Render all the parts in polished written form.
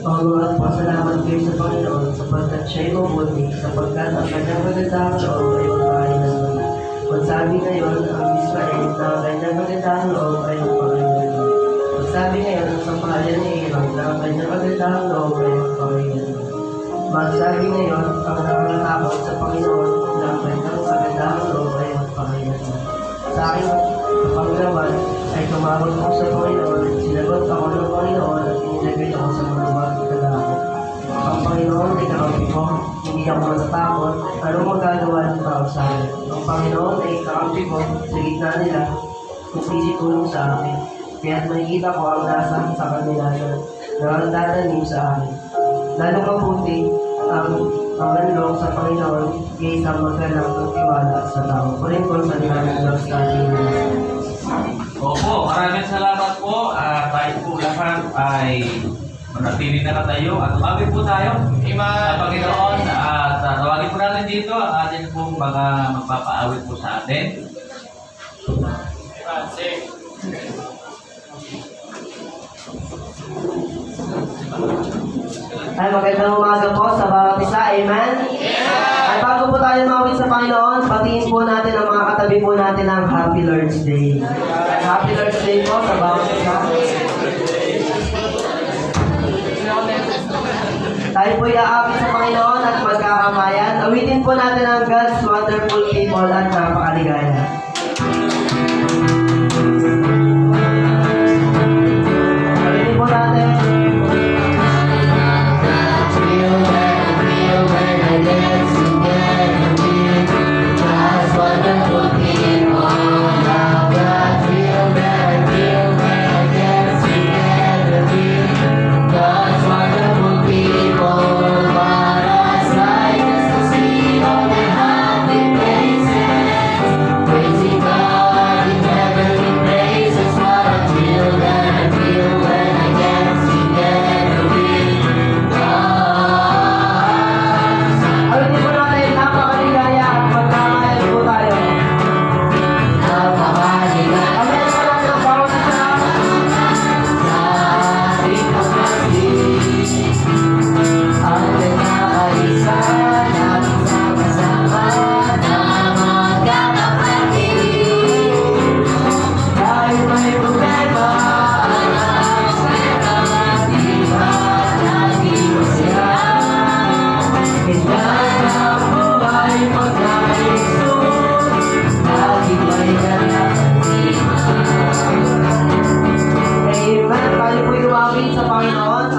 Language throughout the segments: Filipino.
Panginoon, pasalamat kayo sa Panginoon sapagkat siya'y mabuti, sapagkat ang kanyang magandang loob ay magpahinaman. Magsabi ngayon ang Israel na ang kanyang magandang loob ay magpahinaman. Magsabi ngayon ang sampalan ni Aaron na ang kanyang magandang loob ay magpahinaman. Magsabi ngayon ang nakakatakot sa Panginoon na ang kanyang magandang loob ay magpahinaman. Sa aking panglawan ay tumawag ako sa Panginoon, sinagot ako ng Panginoon at inilagay ako sa mga bagay kalahit. Ang Panginoon ay kakampi ko, hindi ako matatakot, anong magagawa ng tao sa akin? Ang Panginoon ay kakampi ko, sa gitna nila, kung sisitulong sa akin. Kaya't makikita ko ang nasa sa kanila na ang dadanim sa akin. Lalong mabuti ang pangalong sa Panginoon kaysa maghanap ng tiwala sa tao. Kunin ko sa nilalang Diyos natin. Opo, maraming salamat po. Tayo po lahat ay manatili na katayo at tumawag po tayo sa Panginoon at tawagin po natin dito ang atin pong mga magpapaawit po sa atin. Ay, magandang umaga po sa bawat isa. Amen? Ay, bago po tayo mawit sa Panginoon, patingin po natin ang mga katabi po natin ng Happy Lord's Day. Happy Lord's Day po sa bawat isa. Tayo po iaakit sa Panginoon at magkakamayan. Awitin po natin ang God's wonderful people at napakaligaya. Awitin po natin.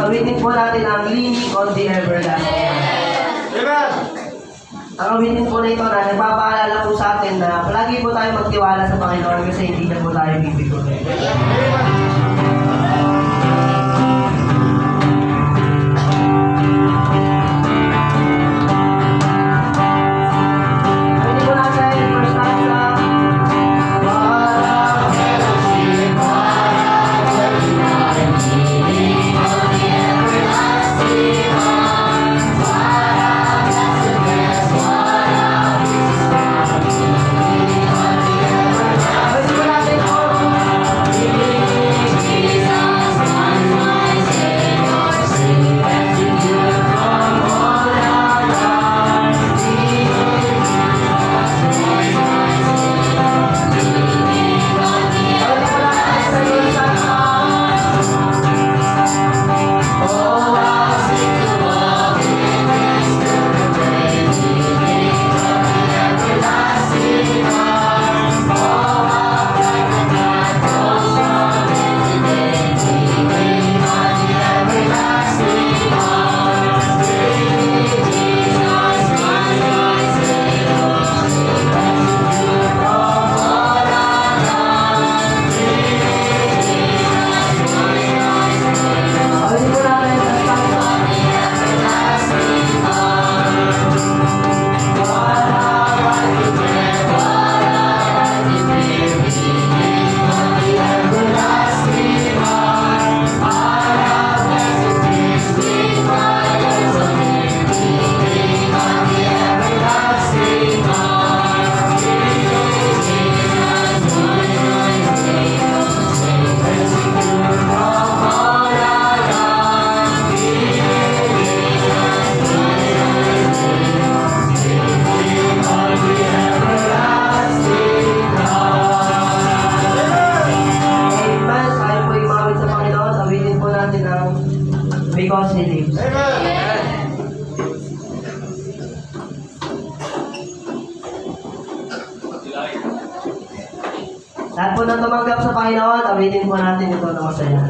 Awitin po natin ang Leaning on the Everlasting. Ang awitin po na ito na nagpapaalala po sa atin na palagi po tayo magtiwala sa Panginoon kasi hindi na po tayo bibigutin. Awitin po natin first stanza. Awitin po natin Lahat po na tumanggap sa Panginoon, awitin po natin ito na masaya.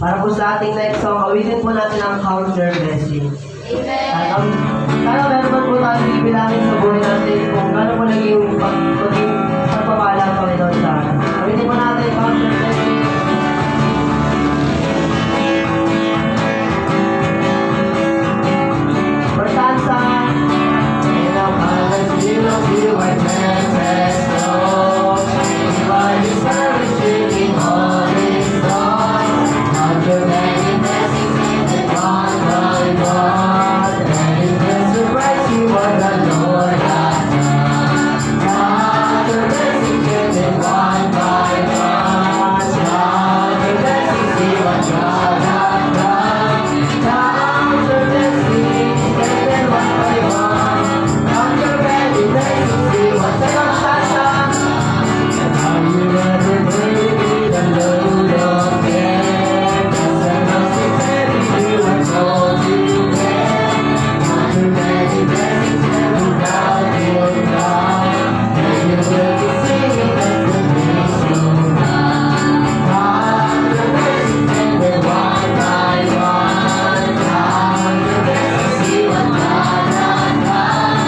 Para po sa ating next song, awitin po natin ang Count Your Blessings. At sana meron man po tayong bibilangin sa buhay natin kung gano'n po naging pagpapala ang Panginoon sa atin. Awitin po natin Count Your Blessings. Bertansa. And I'm honest, you don't feel my presence, no. But it's very drinking all this song. Count your many blessings in the one by one. And it will surprise you what the Lord has done. Count your blessings in the one by one. Count your blessings, see what God has done. Count your blessings, and then one by one. Count your many blessings, see what God has done. And how you ever made the load of care. Just a mercy penny you have told you there. Count your many blessings and without your God. And you will be singing as the days go by. Count your blessings and then one by one. Count your blessings, see what God has done.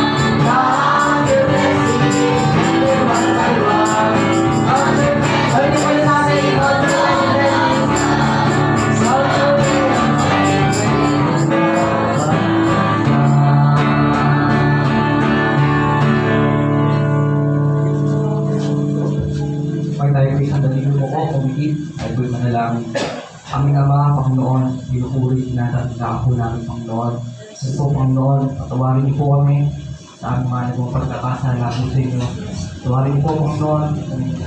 Count your blessings and then one by one. Count your blessings, count your blessings, count your blessings. Pag tayo ay sandali mo ko, kumikit, ay ko'y manalangin. Aming Ama, Panginoon, pinupuri, tinatanda po namin, Panginoon. Ito po, Panginoon, patawarin niyo po kami sa aming mga nagawang pagkakasala po sa inyo. Patawarin niyo po, Panginoon,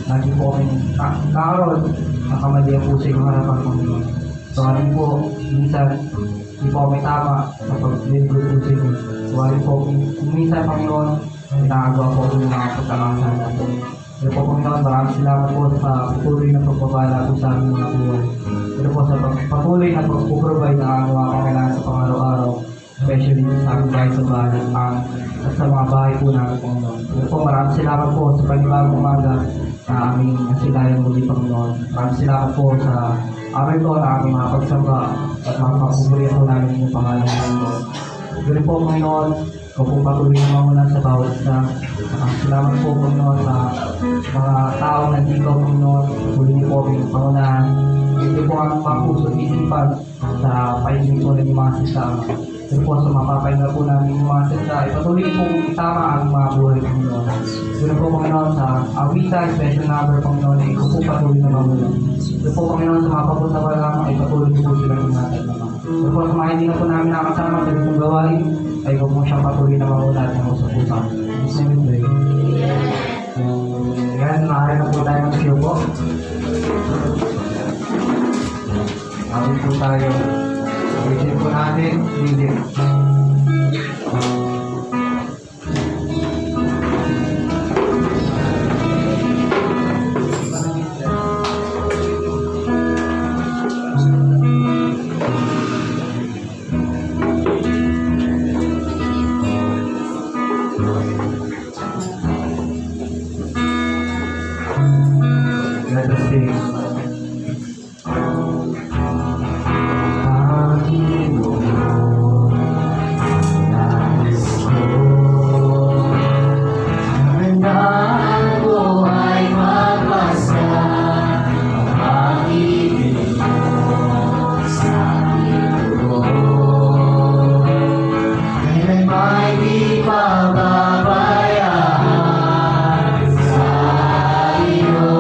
lagi po kami kakaroon, nakamalihan po sa inyong harapan, Panginoon. Patawarin niyo po, minsan, hindi po kami tama sa pag-lingkod po sa inyo. Patawarin po, kung minsan, Panginoon, nakagawa po kami ng mga pagkakasala po. Pero po Panginoon, maraming salamat po sa patuloy na pagpapala po sa aming mga buhay. Pero po sa patuloy na pag-provide na ang mga kailangan sa pang-araw-araw, especially sa aming bahay sa bahay at sa mga bahay po namin Panginoon. Pero po maraming salamat po sa panibagong umaga na aming nasilayan muli Panginoon. Maraming salamat po sa amin po na aming mga pagsamba at mga pagpupuri po namin yung pangalan ng Panginoon. Pero po Panginoon, ikaw po patuloy na mamunan sa bawat isa. Salamat po Panginoon sa mga taong nandito Panginoon. Patuloy niyo po aming pangunahan. Ito po ang mga puso at isipan sa paiging po ng mga sasama. Ito po sa mapapahinga po namin yung mga sasama. Ipatuloy po kung itama ang mga buhay Panginoon. Ito po Panginoon sa awita, special number Panginoon. Ikaw po patuloy na mamunan. Ito po Panginoon sa mga papunta pa lamang. Ipatuloy niyo po silang ingatan naman. Ito po sa mga hindi na po namin nakasama sa itong gawain. Ay ko po siyang patuloy na mamulat ng sa pusa. Gusto nyo pray. Yan, maaari na po tayo ng siyo po. Maaari po tayo. Pagkisin po natin, hindi. Let us sing. Pababayaan sa iyo.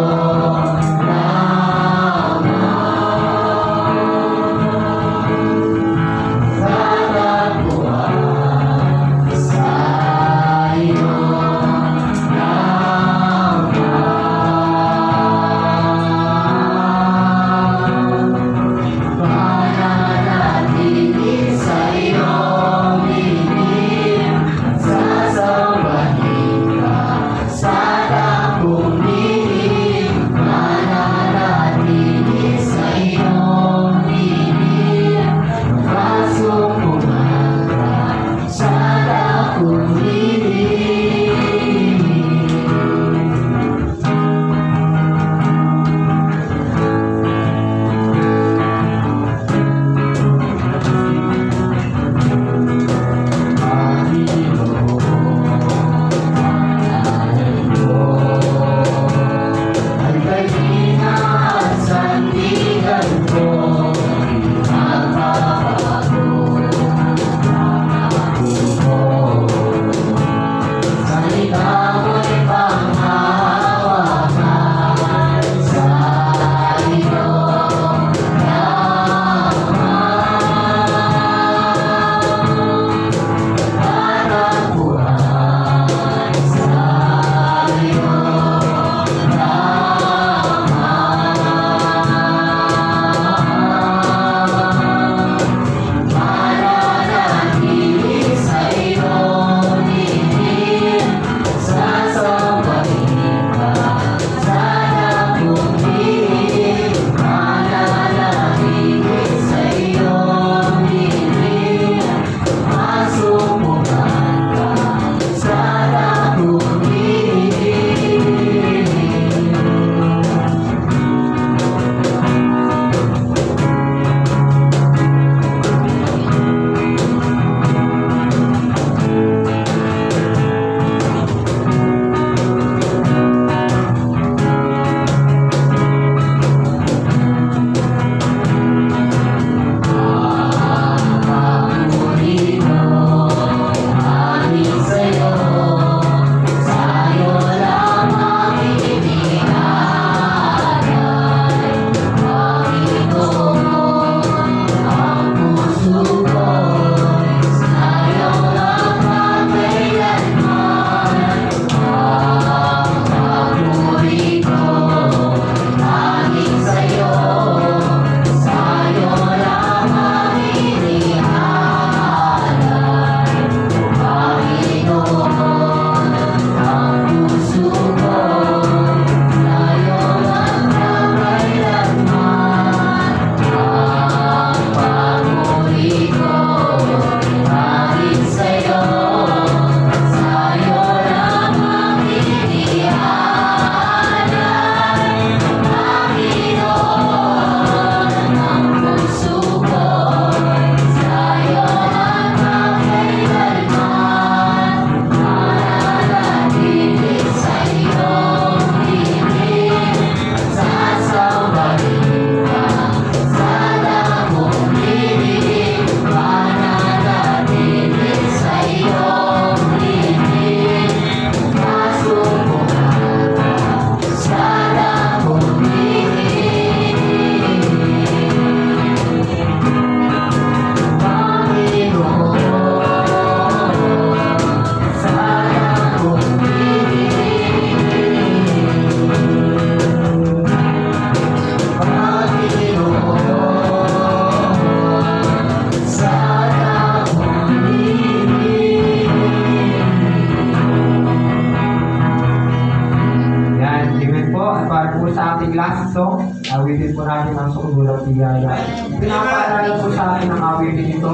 last song, awitin po natin ang Sukdulang Biyaya. Pinapaalala po sa akin ang awitin ito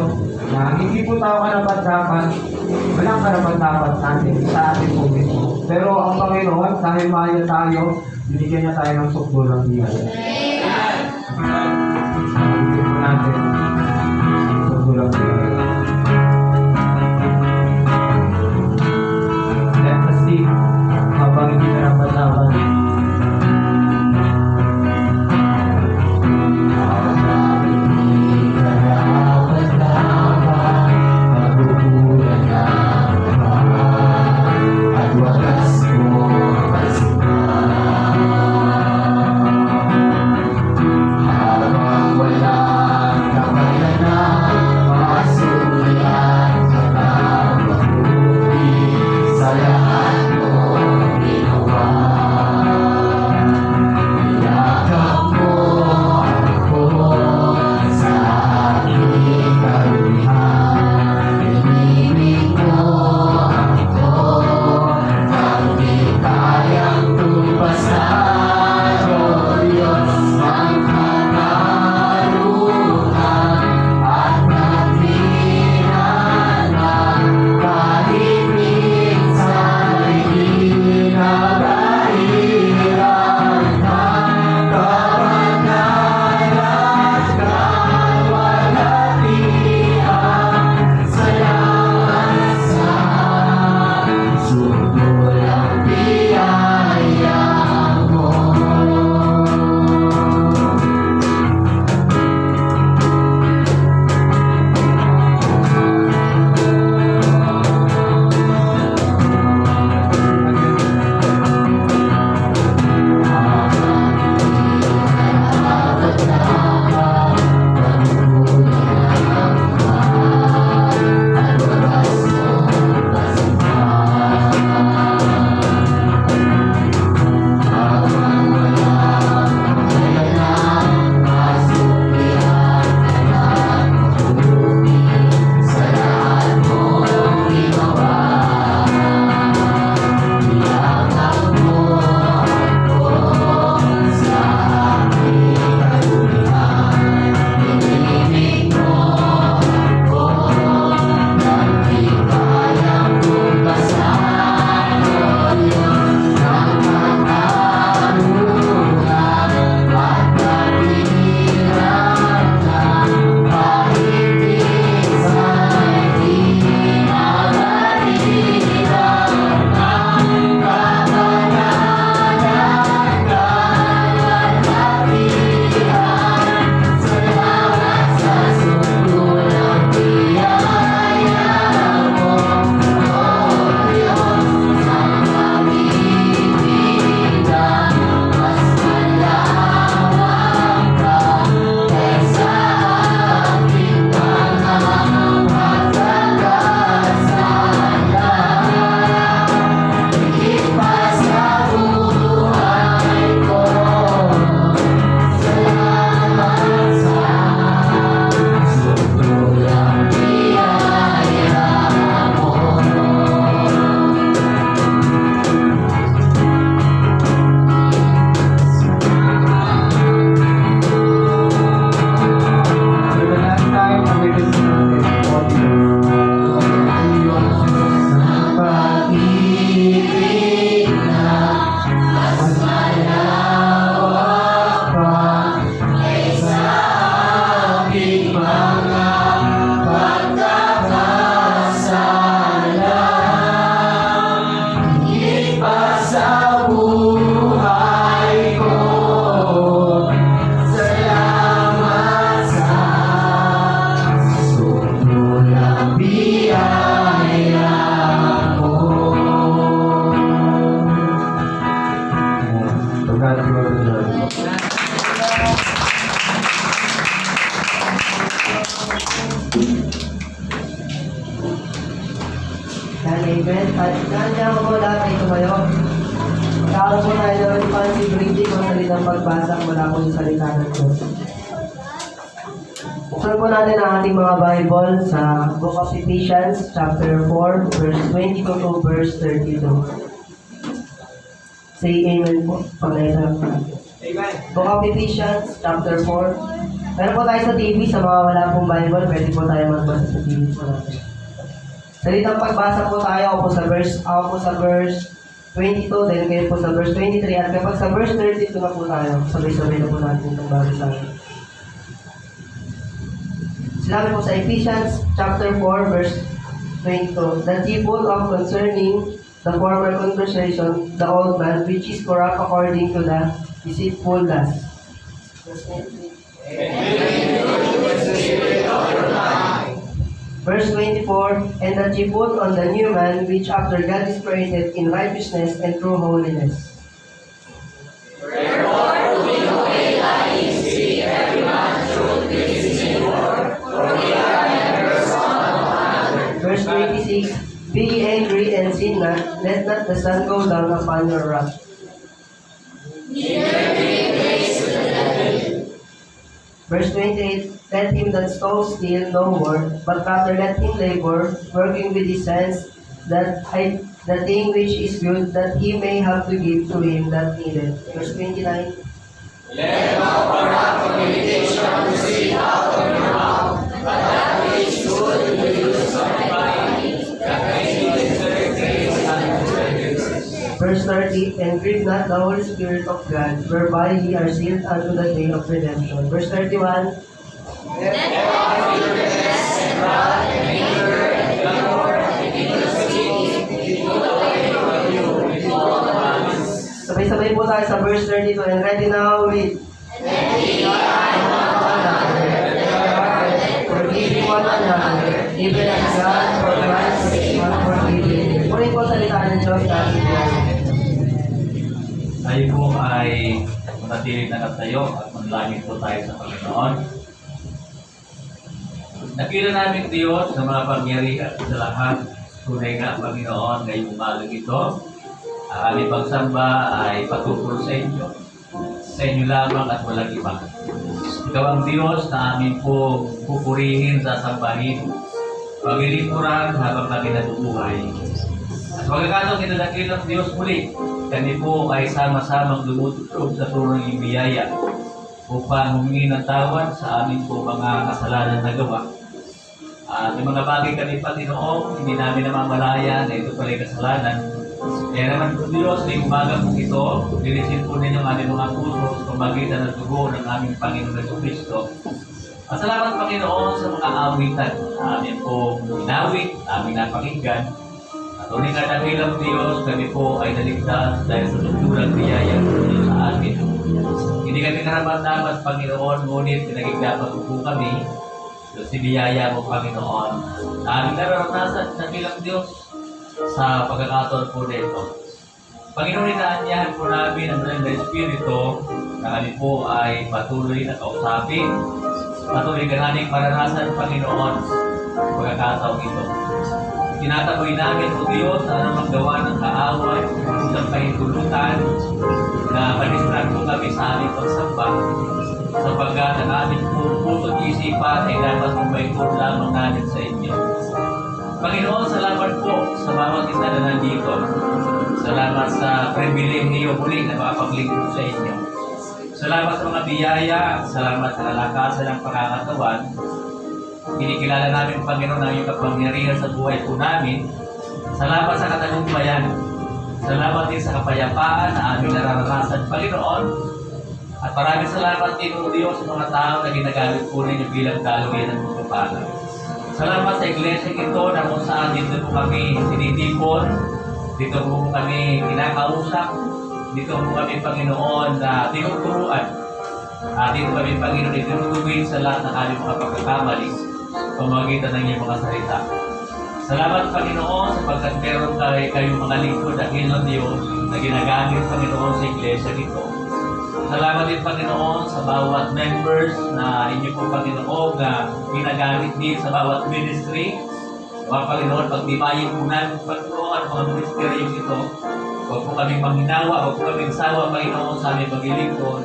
na hindi po tayo karapat-dapat, walang karapat-dapat natin sa ating po mismo. Pero ang Panginoon, dahil mahal niya tayo, binigyan niya tayo ng Sukdulang Biyaya. Awitin po natin ang Sukdulang Biyaya. Let us sing habang hindi karapat-dapat. Amen. At nandiyan ko lahat ay tumayo. Kakaroon po tayo ng responsive reading o salitang pagbasa mula po sa salita ng Diyos. Buksan po natin ang ating mga Bible sa Book of Ephesians, chapter 4, verse 22 to verse 32. Say amen po. Pag-aisang Book of Ephesians, chapter 4. Meron po tayo sa TV, sa mga wala pong Bible, pwede po tayo magbasa sa TV po natin. Salitang pagbasa po tayo, ako po sa verse 22, then kayo po sa verse 23, at kapag sa verse 32 na po tayo, sabay-sabay na po natin itong babasahin. Sinabi po sa Ephesians chapter 4, verse 22, that ye put off concerning the former conversation, the old man, which is corrupt according to the deceitful lust. Verse 24, and that ye put on the new man, which after God is created in righteousness and true holiness. Verse 26, be ye angry and sin not, let not the sun go down upon your wrath. Verse 28, let him that stole steal no more, but rather let him labor, working with his hands, that the thing which is good, that he may have to give to him that needed. Verse 29, Let no corrupt communication proceed out of your mouth, but that which is good to the use of the body, that may be deserved grace unto the verse 30, and grieve not the Holy Spirit of God, whereby ye are sealed unto the day of redemption. Verse 31, Let all bitterness and wrath and anger and clamor and iniquity be put away from you with all malice. sabay-sabay po tayo sa verse 32, and ready now with And ye are one another, forgiving one another, even as God for Christ's sake was forgiven. Puri po salita ng Diyos natin po. Tayo po ay manatili na tayo at manalangin po tayo sa Panginoon. Nakita namin Diyos na mga pangyarihan sa lahat. Tunay nga Panginoon ngayong umagang ito. Ang aming pagsamba ay patungkol sa inyo. Sa inyo lamang at walang iba. Ikaw ang Diyos na amin po pupurihin, sasambahin, paglilingkuran habang kami nabubuhay. At pagkakataong kinalakil ng Diyos muli, kami po ay sama-samang lumutunog sa turong iyong biyaya upang humingi ng tawad sa amin po mga kasalanan na gawa. At yung mga bagay kami Panginoon, hindi namin namamalaya na ito pala kasalanan. Kaya naman po Diyos, na umaga po ito, linisin po ninyo ang aming mga puso sa pamagitan ng dugo ng aming Panginoon Jesucristo. At salamat Panginoon sa mga awitan na amin po inawit, aming napakinggan. At ulit na dakilang Diyos, kami po ay naligtas dahil sa tutulong biyaya po sa amin. Hindi kami karapat-dapat Panginoon, ngunit pinagigdapan po kami sa biyaya mo Panginoon. Na aming nararanasan sa dakilang Diyos sa pagkakataon po nito. Panginoon, inaanyahan po namin ang Banal na Espiritu na kami po ay patuloy na kausapin, patuloy ka namin maranasan, Panginoon, sa pagkakataon ito. Tinataboy namin po Diyos na anumang gawa ng kaaway, ng pahintulutan, na manistrad po kami sa aming pagsamba, sapagkat ang aming puso at isipan ay dapat kumaikot lamang namin sa inyo. Panginoon, salamat po sa bawat isa na nandito. Salamat sa pribilehiyo muli na makapaglingkod sa inyo. Salamat sa mga biyaya, salamat sa kalakasan ng pangangatawan. Kinikilala namin, Panginoon, ang iyong kapangyarihan sa buhay po namin. Salamat sa katagumpayan. Salamat din sa kapayapaan na aming nararanasan, Panginoon. At maraming salamat din, O Diyos, sa mga tao na ginagamit po ninyo bilang daluyan ng pagpapalang. Salamat sa iglesia ito na kung saan dito po kami sinitipon, dito po kami kinakausap, dito po kami Panginoon na tinuturuan, dito kami Panginoon itinutuwin sa lahat ng aming mga pagkakamali, pamagitan ng iyong mga salita. Salamat Panginoon sapagkat meron kayong mga lingkod na Panginoon Diyos na ginagamit Panginoon sa iglesia ito. Salamat din Panginoon sa bawat members na inyo po Panginoon na ginagamit din sa bawat ministry. Mga Panginoon, pagdibayin po namin Panginoon ang mga ministeryong ito. Huwag po kaming manghinawa, huwag po kaming sawa Panginoon sa aming paglilingkod.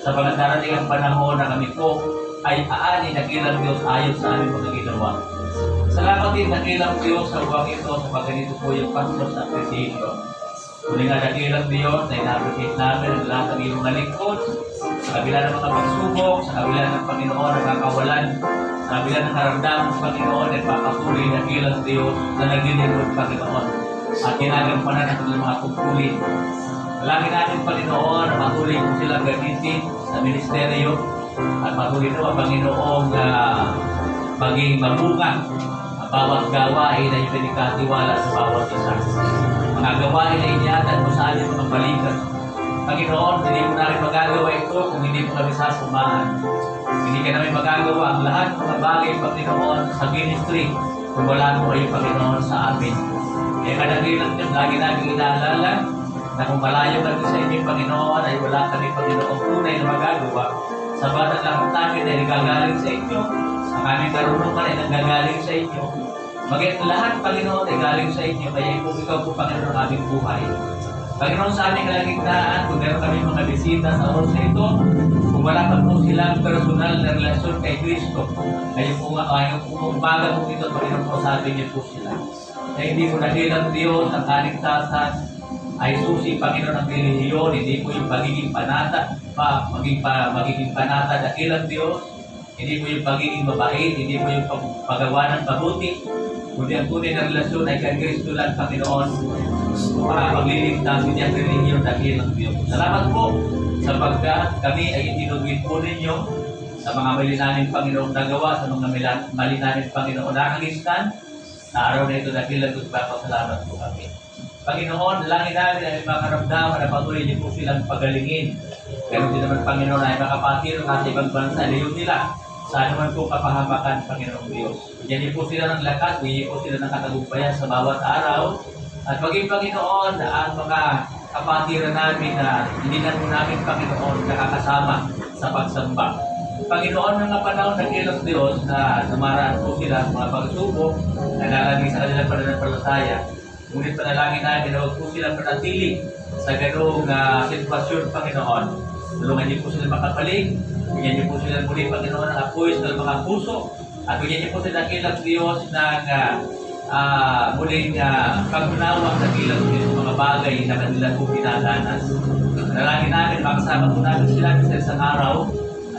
Sa pagdarating ang panahon na kami po ay aani na kilang Diyos ayon sa aming mga ginawa. Salamat din na kilang Diyos sa buwang ito sa pagganito po yung pastor sa Presidio. Muli nga dakilang Diyos na ina-appreciate namin ang lahat ng iyong mga lingkod sa kabila ng mga pagsubok, sa kabila ng Panginoon ng kakawalan, sa kabila ng karamdaman ng Panginoon ay papatuloy na dakilang Diyos na nagdinirod Panginoon at ginagampanan ng kanilang mga tungkulin. Malangin natin Panginoon na patuloy po silang gamitin sa ministeryo at patuloy naman Panginoong maging mabunga ang bawat gawain na yung pinikatiwala sa bawat isa. Mga gawain na inyatan mo sa ating mga balikat. Panginoon, hindi mo namin magagawa ito kung hindi mo kami sasamahan. Hindi ka namin magagawa ang lahat ng mga bagay, Panginoon, sa ministry kung wala mo kayo, Panginoon, sa amin. Kaya kadakilang niyo, lagi namin inaalala na kung malayo kami sa inyo, Panginoon, ay wala kami, Panginoon, tunay na magagawa. Sabatat lang namin ay nagagaling sa inyo. Ang aming karunungan ay nagagaling sa inyo. Maging lahat, Panginoon, ay galing sa inyo. Kaya kung ikaw po, Panginoon, ang aming buhay. Panginoon, sa aming kalagitnaan, kung meron kami mga bisita sa oras na ito, kung wala pa po silang personal na relasyon kay Kristo, kayo po nga, kung umaga po ito, Panginoon po, sabi niyo po sila. Kaya hindi mo nahilang Diyos ang kaligtasan ay susi, Panginoon, ng relihiyon, hindi po yung pagiging panata, magiging panata, dakilang Diyos, hindi po yung pagiging mabait, hindi po yung paggawa ng mabuti, kundi ang tunay na relasyon ay kay Kristo lang, Panginoon, para pagliligtas niya ang relihiyon, dakilang Diyos. Salamat po sapagkat kami ay itinugin po ninyo sa mga mali namin, Panginoon, nagawa, sa mga mali namin, Panginoon, nakalistan, na araw na ito, dakilang Diyos, papasalamat po kami. Panginoon, langin namin ay mga karamdaman na patuloy niyo po silang pagalingin. Pero din naman, Panginoon, ay makapatir ng ating ibang bansa, layon nila sa anuman po kapahamakan, Panginoong Diyos. Bigyan niyo po sila ng lakas, bigyan niyo po sila ng katagumpayan sa bawat araw. At maging, Panginoon, ang mga kapatiran namin na hindi na po namin, Panginoon, nakakasama sa pagsamba. Panginoon, mga panahon ng ilang Diyos na dumaraan po sila mga pagsubok, nalalagay sa kanilang pananampalataya. Ngunit panalangin natin na huwag po silang panatili sa ganong sitwasyon, Panginoon. Tulungan niyo po sila makapalig, bigyan niyo po sila muli, Panginoon, ng apoy sa mga puso, at bigyan niyo po sila dakilang Diyos ng muling pag-unawa sa dakilang Diyos sa mga bagay na kanila po pinadanas. Panalangin namin, makasama po namin sila sa isang araw.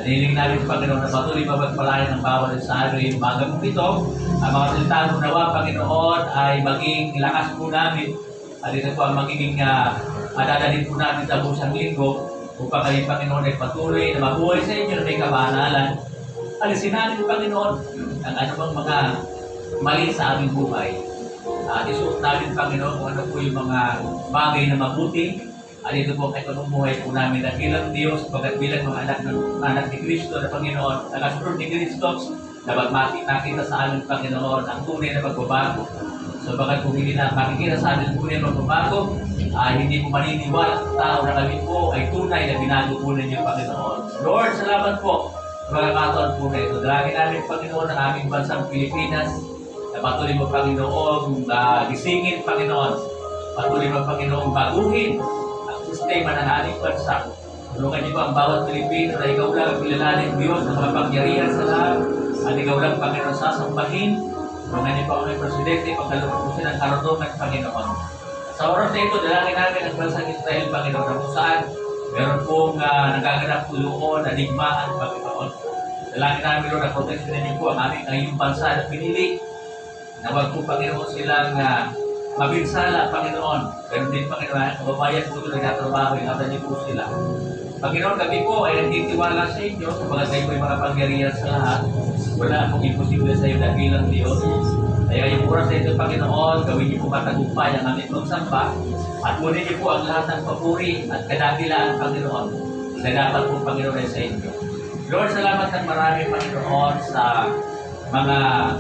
Aniling namin, Panginoon, na patuloy mapagpalayan ng bawat sa araw yung magang ito. Ang mga salita mo nawa, Panginoon, ay maging lakas po namin. At ito po ang magiging madadalhin po namin sa busang linggo upang kayo, Panginoon, ay patuloy na mabuhay sa inyo na may kamahanalan. Alisin namin, Panginoon, ang anumang mga mali sa aming buhay. At isuot namin, Panginoon, kung ano po yung mga bagay na mabuti. At ito po ay pamumuhay po namin dakilang Diyos, pagkat bilang mga anak ni Kristo na Panginoon, nakasunod ni Kristo, dapat makita sa amin, Panginoon, ang tunay na pagbabago. So baka kung hindi na makikita sa amin ang tunay na pagbabago, hindi po maniniwala ang tao na kami po ay tunay na binago po ninyo, Panginoon. Lord, salamat po sa mga kataon po na ito. Dalangin namin, Panginoon, ang aming bansang Pilipinas, na patuloy mo, Panginoon, gisingin, Panginoon. Patuloy mo, Panginoon, baguhin sistema ng ating bansa. Tulungan niyo po ang bawat Pilipino na ikaw lang ang kilalanin Diyos ng mga pangyarihan sa lahat at ikaw lang, Panginoon, sasambahin. Tulungan niyo po ang aming Presidente, pagkalunod po siya ng karunungan, Panginoon. Sa oras na ito, dalangin namin ang bansang Israel, Panginoon, na kung saan meron pong nagaganap tuluon na digmaan, Panginoon. Dalangin namin, Lord, na proteksyonin niyo po ang aming bansa na pinili na wag po, Panginoon, silang mabinsala, Panginoon. Pero din, Panginoon, kababayan po ito nagtatrabaho, ingatan niyo po sila. Panginoon, kami po ay nagtitiwala sa inyo, kapag kayo po yung mga pangyarihan sa lahat, wala pong imposible sa iyo dakilang Diyos. Kaya yung oras na ito, Panginoon, gawin niyo po matagumpay ang aming pagsamba, at kunin niyo po ang lahat ng papuri at kadakilaan, Panginoon, na dapat po, Panginoon, ay sa inyo. Lord, salamat ng marami, Panginoon, sa mga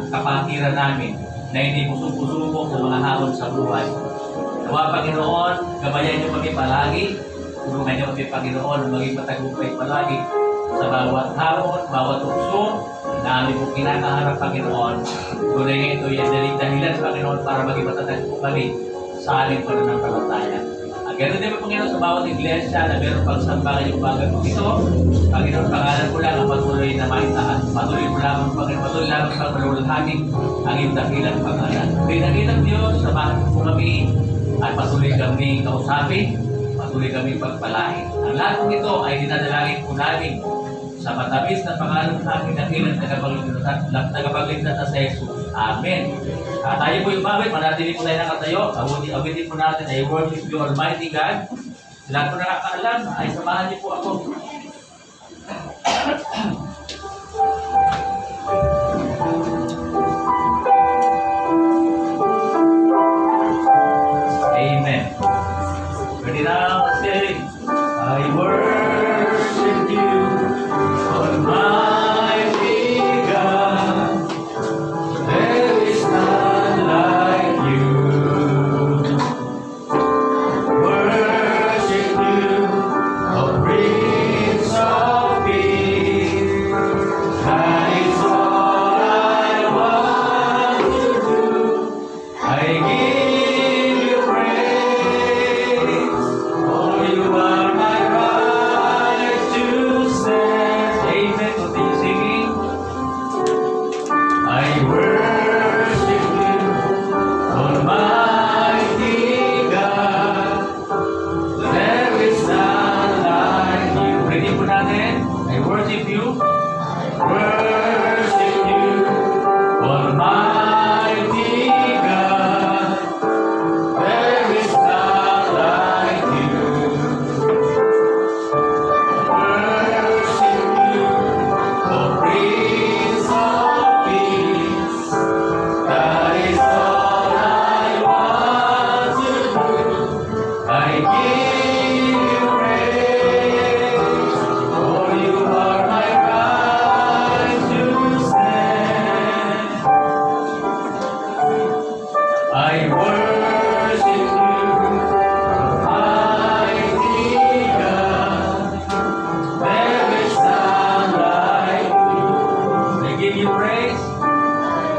kapatiran namin, na hindi po susubok sa mga hamon sa buhay. Nawa, Panginoon, gabayan niyo kami palagi, tulungan niyo kami, Panginoon, na maging matagumpay palagi sa bawat hamon, bawat tukso na aming po kinakaharap, Panginoon. Tunay nga ito yung dahilan, Panginoon, para maging matatag po kami sa aming pananampalataya. Ganun din po, Panginoon, sa bawat iglesia na meron pagsamba kayong bagay po ito. Panginoon, pangalan ko lang ang patuloy na maitaas. Patuloy mo lamang, Panginoon, patuloy lamang sa malulhating ang iyong dakilang pangalan. Kaya dakilang Diyos, samahan po kami at patuloy kami kausapin, patuloy kami pagpalain. Ang lahat ng ito ay dinadalangin po namin sa matamis na pangalan ng aking dakilang tagapagligtas na sa Jesus. Amen. Tayo po yung mabit, manatili po tayo nakatayo. Awitin po natin, I worship you, Almighty God. Lahat po nakakaalam, ay samahan niyo po ako. Amen. Ready now, let's sing. I worship you, Almighty God. There is none like you. Worship you, O Prince of Peace. That is all I want to do. I give you praise, for you are my righteousness. Amen. Continue singing. I worship you, Almighty God. There is none like you. Ready po natin. I worship you. Worship you, Almighty God. There is none like you. Worship you, O Prince of Peace. That is all I want to do. I give you praise, for you are my righteousness. I worship you, Almighty God. There is none like you. I give you praise.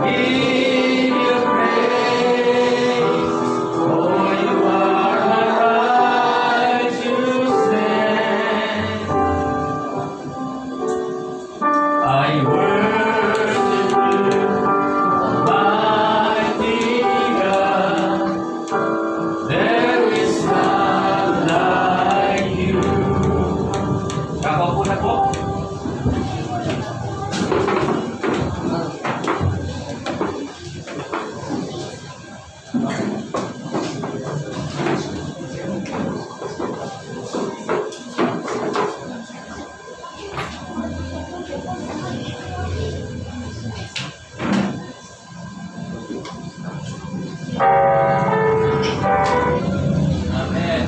Give you praise, for you are my righteousness. I worship you, Almighty God. There is none like you. Kakaupo na po. Amen.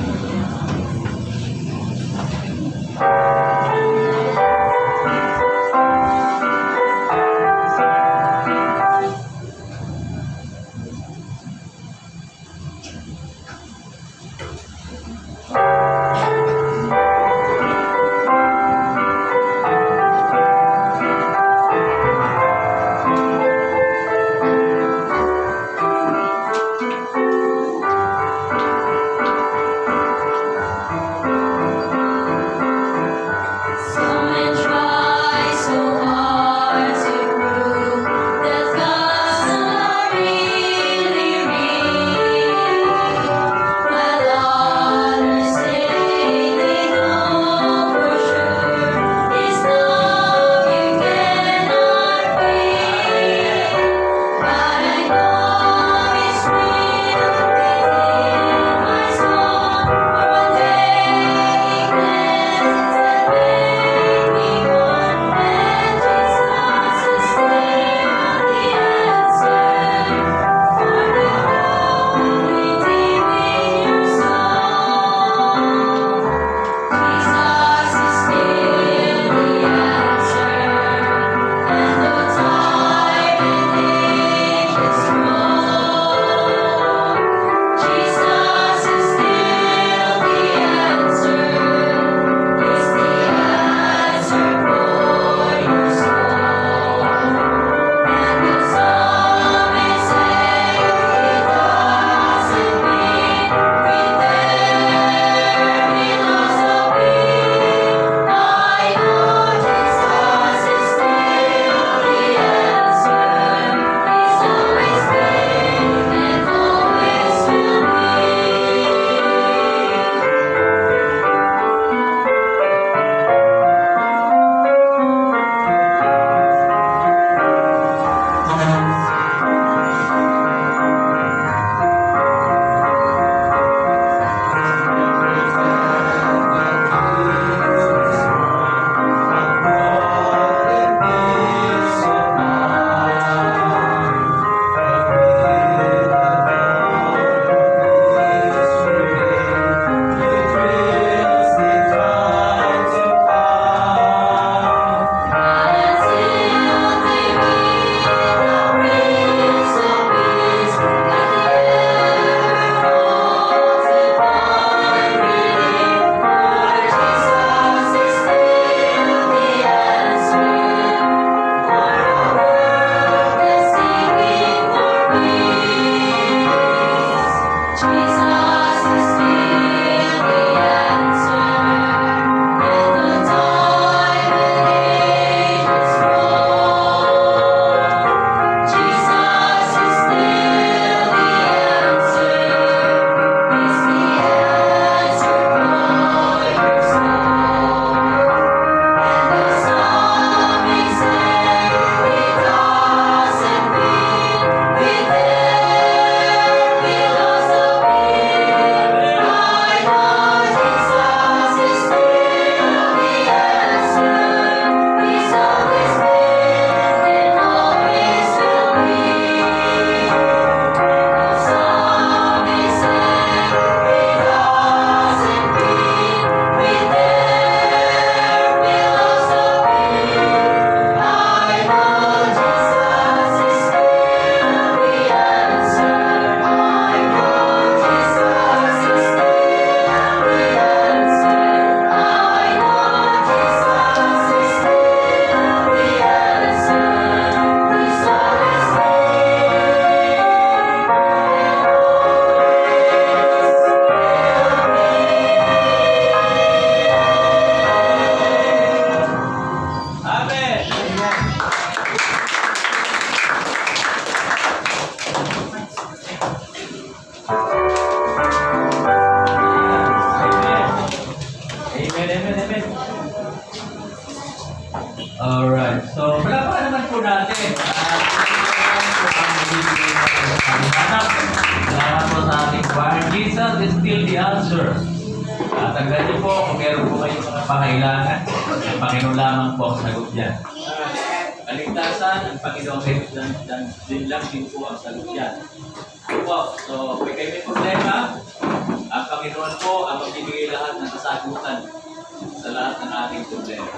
Alright, so palakpakan naman po natin. Salamat po sa ating choir. Jesus is still the answer. Tandaan niyo po, kung meron po kayong mga pangailangan, ang Panginoon lamang po ang sagot niyan. Kaligtasan, ang Panginoon din lang din po ang sagot niyan. So, kung kayo may problema, ang Panginoon po ang magbibigay lahat ng kasagutan sa lahat ng ating problema.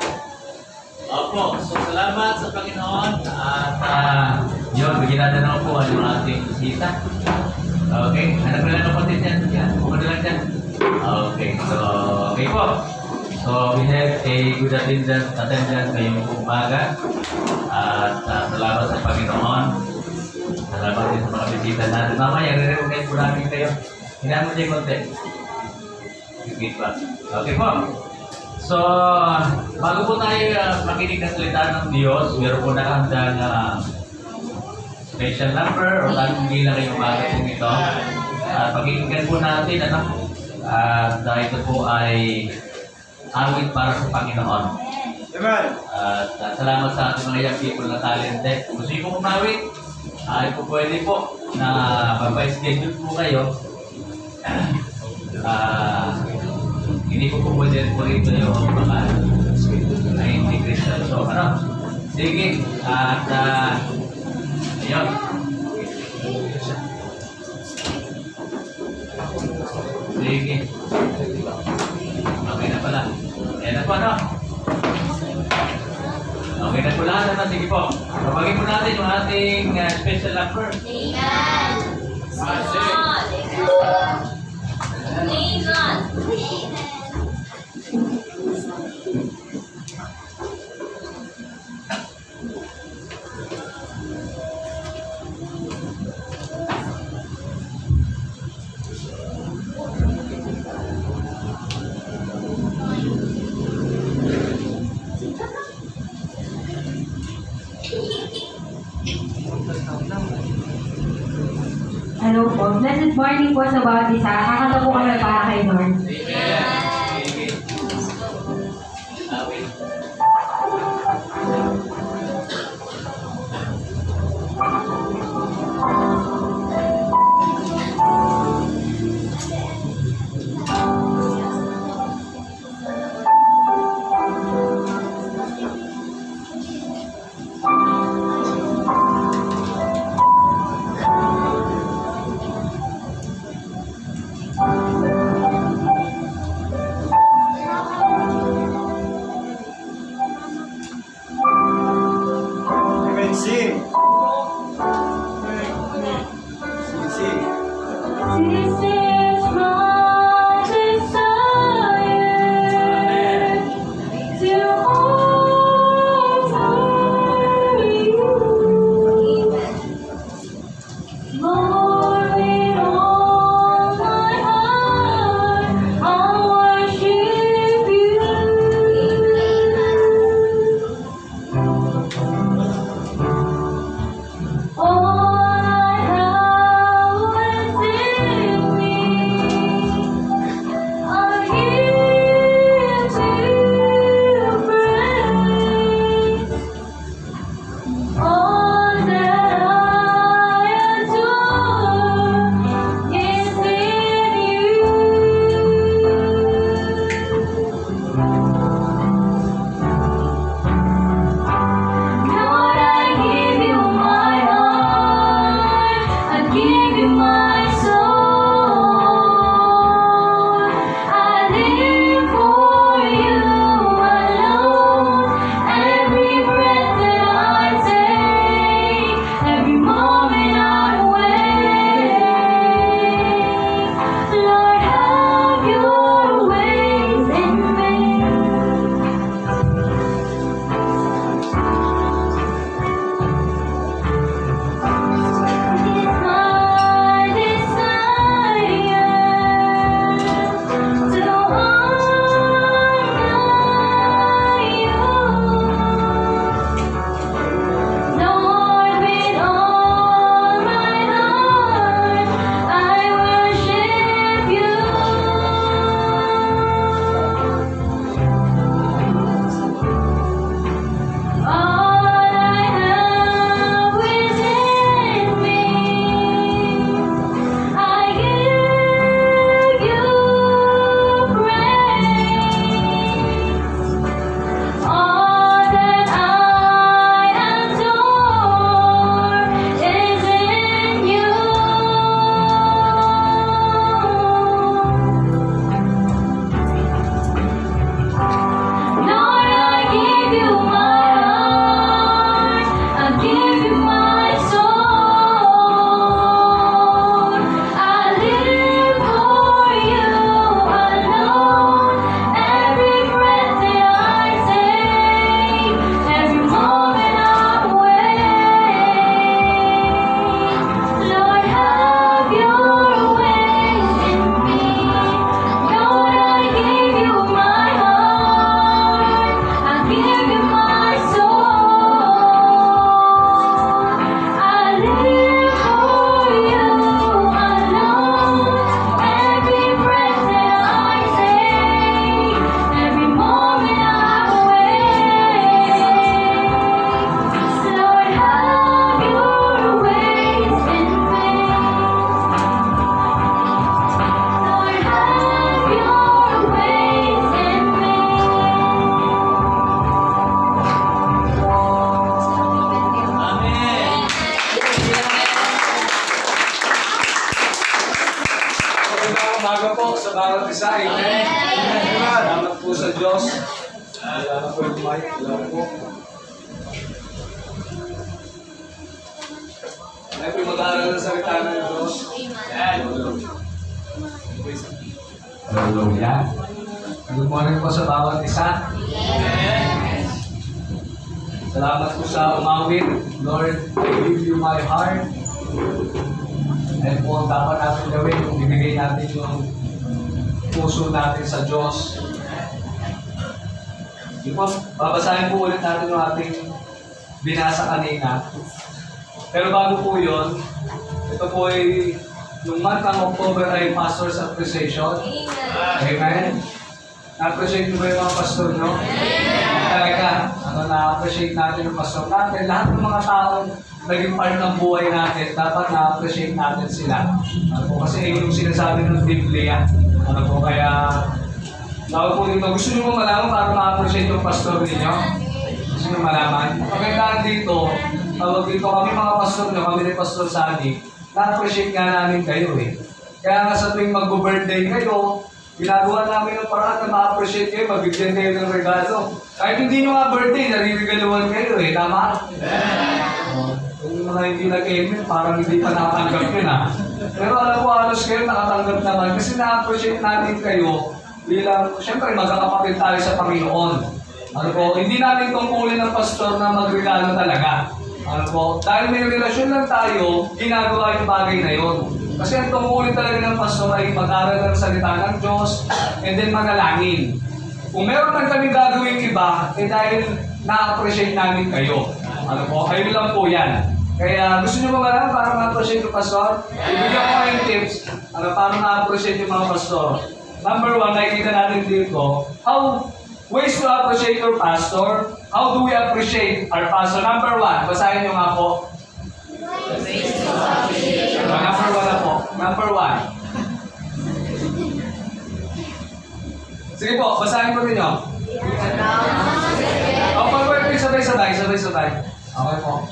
Opo, so salamat sa Panginoon at yun, bigyan natin ako po ang ating bisita. Okay, hanap na lang kapatid yan. Buka na lang dyan. Okay, so okay po. So we have a good attendance ngayong umaga. At salamat sa Panginoon. Salamat din sa mga bisita natin. Mamaya, re-recognize po namin kayo. Hinaan mo dyan konti. Sige pa. Okay po. So, bago po tayo makinig ng salita ng Diyos, meron po nakahandang special number o tagong bilang ngayong umaga po ito. Pakinggan po natin, at ito po ay awit para sa Panginoon. At salamat sa ating mga young people na talented. Kung gusto nyo pong umawit, ay po pwede po na magpa-schedule po kayo. Hindi ko po pwede po rito yung mga na-integration. So, sige. At, ayun. Sige. Okay na pala. Ayan na po, Okay na po lahat. Sige po. Kapagin po natin yung ating special number. Amen. Hello po. Blessed morning po sa bawat isa. Kakanta po kami para kay Lord. Sige. Awit. aral ng salita ng Diyos. Hallelujah. Good morning po sa bawat isa. Salamat po sa umawit. Lord, I give you my heart. And po ang dapat natin gawin kung ibigay natin yung puso natin sa Diyos. Di po, babasahin po ulit natin yung ating binasa kanina. Pero bago po yun, ito po ay yung month ng October ay Pastor's Appreciation. Amen. Na-appreciate mo ba yung mga pastor, no? Talaga, na-appreciate natin yung pastor natin. Lahat ng mga taong naging part ng buhay natin, dapat na-appreciate natin sila. Kasi yung sinasabi ng Biblia. Kaya, tawag po dito, gusto nyo mo malaman para ma-appreciate yung pastor ninyo? Gusto nyo malaman? Pagkandaan dito, tawag dito kami mga pastor nyo, kami ni Pastor Sunny, na-appreciate nga namin kayo eh. Kaya nga sa tuwing mag-birthday kayo, ginagawa namin ng paraan na ma-appreciate kayo, magbigyan kayo ng regalo. Kahit hindi nyo nga birthday, naririgaluhan kayo eh. Tama? Yung mga hindi nag-amen, parang hindi pa nakatanggap yun ha. Pero alam ko, halos kayo nakatanggap naman kasi na-appreciate natin kayo bilang, syempre magkakapatid tayo sa Panginoon. Ano po, hindi natin tungkulin ng pastor na magregalo talaga. Ano po, dahil may relasyon lang tayo, ginagawa yung bagay na yun. Kasi ang tungkulin talaga ng pastor ay mag-aral ng salita ng Diyos and then manalangin. Kung meron man kami gagawin iba, dahil na-appreciate namin kayo. Ano po, kayo lang po yan. Kaya gusto nyo ba malaman para ma-appreciate yung pastor? Ibigyan ko kayong tips para ma-appreciate yung mga pastor. Number 1, nakikita natin dito, ways to appreciate your pastor. How do we appreciate our pastor? Number 1, basahin nyo nga po. Number 1 na po. Number 1. Sige po, basahin po ninyo. Okay, sabay-sabay. Okay po.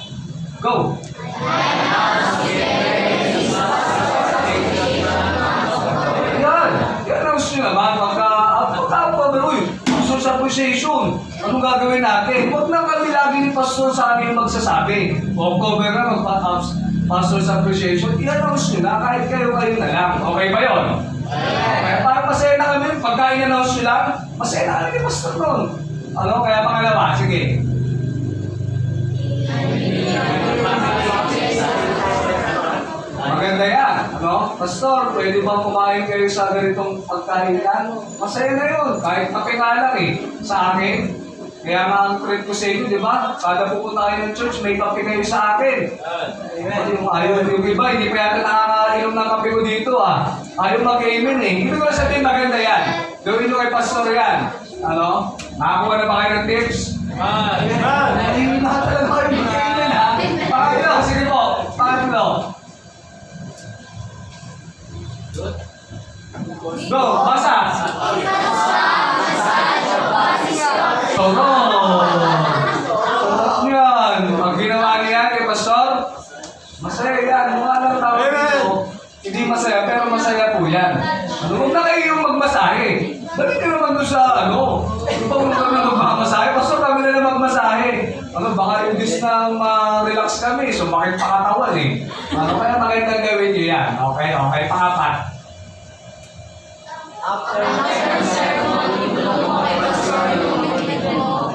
Go! Yan ang gusto nyo naman. Pagka-October, Pastor's Appreciation. Anong gagawin natin? Huwag na kami lagi ni Pastor sa amin magsasabi. October na Pastor's Appreciation. Yan ang gusto nyo na. Kahit kayo na lang. Okay ba yun? Okay. Para masaya na kami. Pagka in-announce nyo lang, masaya na kami ni Pastor nun. Kaya pangalawa, sige. Maganda yan, Pastor, pwede ba kumain kayo sa ganitong pagkainan? Masaya na yun, kahit makingalang sa akin. Kaya nga ang treat ko sa inyo, di ba? Kada pupunta kayo ng church, may kape kayo sa akin. Ayaw yung iba, hindi pa yata nakakainom ng kape ko dito Ayaw mag-amen Hindi ko sabihin maganda yan. Gawin nyo kay Pastor yan. Nakakuha na ba kayo ng tips? Hindi na talaga kayo mag-amen Pakalo, sige po. Pakalo. Go, basa! Yan! Pag ginawa niya kay Pastor, masaya yan. Mukha lang tao dito. Hindi masaya, pero masaya po yan. Huwag na kayo yung magmasahe. Dali nyo naman doon sa Ipag mo kami magmamasahe. Pastor, kami na lang magmasahe. Baka yung dis na ma-relax kami, so bakit pakatawan Kaya magandang gawin nyo yan. Okay, pangapat. After the ceremony, bulong mo kay Pastor yung commitment mo.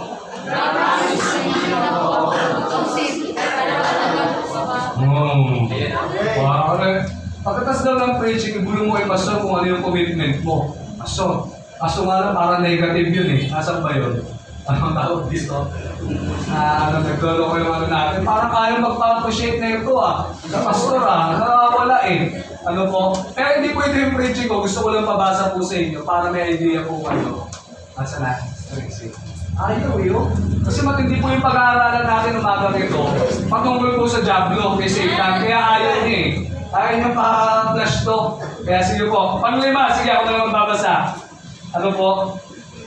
Pagkatas daw ng preaching, ibulong mo kay Pastor kung ano yung commitment mo. Pastor, kaso nga lang parang negative yun Asan ba yun? Anong tawag dito? Nagdolo ko yung natin. Parang ayaw magpa-appreciate na ito Sa Pastor nawawala Kaya hindi pwede yung preaching ko. Gusto ko lang pabasa po sa inyo para may idea po kayo. Asa na? Ayaw yun. Kasi matindi po yung pag-aaralan natin umaga nito. Patungkol po sa Diablo kay Satan. Kaya ayaw niya Ayaw niya pa-flash to. Kaya sige po. Panglima, sige ako na lang magbabasa.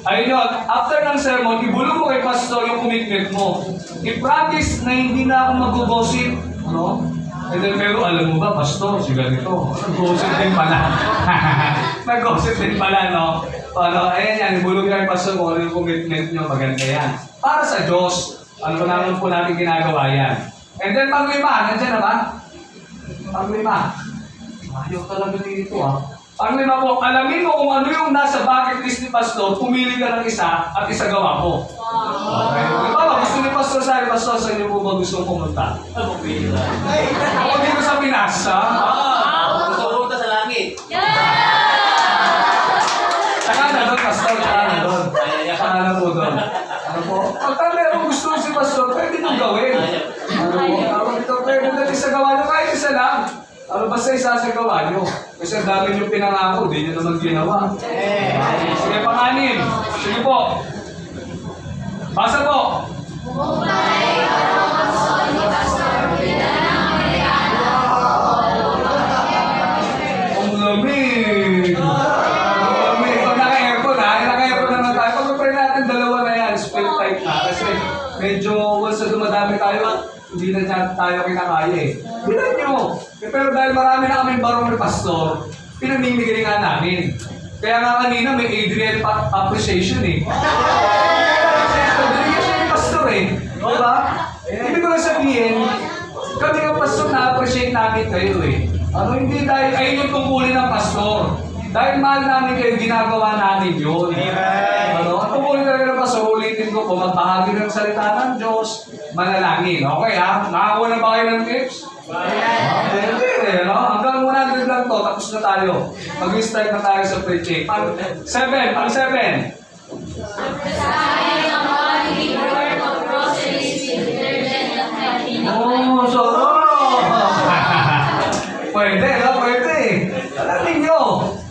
Ayun yun, after ng sermon, ibulong mo kay Pastor yung commitment mo. I-practice na hindi na ako mag-gossip. Pero alam mo ba, Pastor, si ganito. Nag-gossip din pala. Nag-gossip din pala, Ayan yan, ibulong kay Pastor kung ano yung commitment nyo, maganda yan. Para sa Diyos, naman po natin ginagawa yan. And then, panglima, nandiyan na ba? Panglima. Ayaw talaga dito Panglima po, alamin mo kung ano yung nasa bucket list ni Pastor, pumili ka ng isa at isagawa mo. Okay. Diba, gusto ni Pastor saan niyo po ba gustong pumunta? Ako dito sa Pinas, Gusto ko punta sa langit. Saka na doon, Pastor, saka na doon. Saka na po doon. Ano po? Pagka meron gusto si Pastor, pwede nyo gawin. Ano po? Tawag ito, pwede natin isagawa nyo kahit isa lang. Ano basta isasagawa nyo? Kasi ang dami nyo pinangako, di nyo naman ginawa. Sige, pang-anim. Sige po. Basa po. Ang lamig. Ang lamig. Pag naka-aircon naka-aircon naman tayo. Pag-pray natin, dalawa na yan. Split type na. Kasi medyo once na dumadami tayo, hindi na tayo kinakaya Bilan nyo. Pero dahil marami na kaming barong ni Pastor, pinamimigay nga namin. Kaya nga kanina may Adrian appreciation Binigyan siya ni Pastor Diba? Ibig ko lang sabihin, kami ng Pastor na-appreciate namin kayo hindi dahil ayun yung tungkulin ng Pastor. Dahil mahal namin kayo, ginagawa namin yun. Ang tungkulin talaga ng Pastor, ulitin ko po, magbahagi ng salita ng Diyos, manalangin. Okay Nakakuha na ba kayo ng tips? Hindi Hanggang 100 lang to, tapos na tayo. Mag-start na tayo sa preaching. Pang 7. Pwede. Alamin nyo.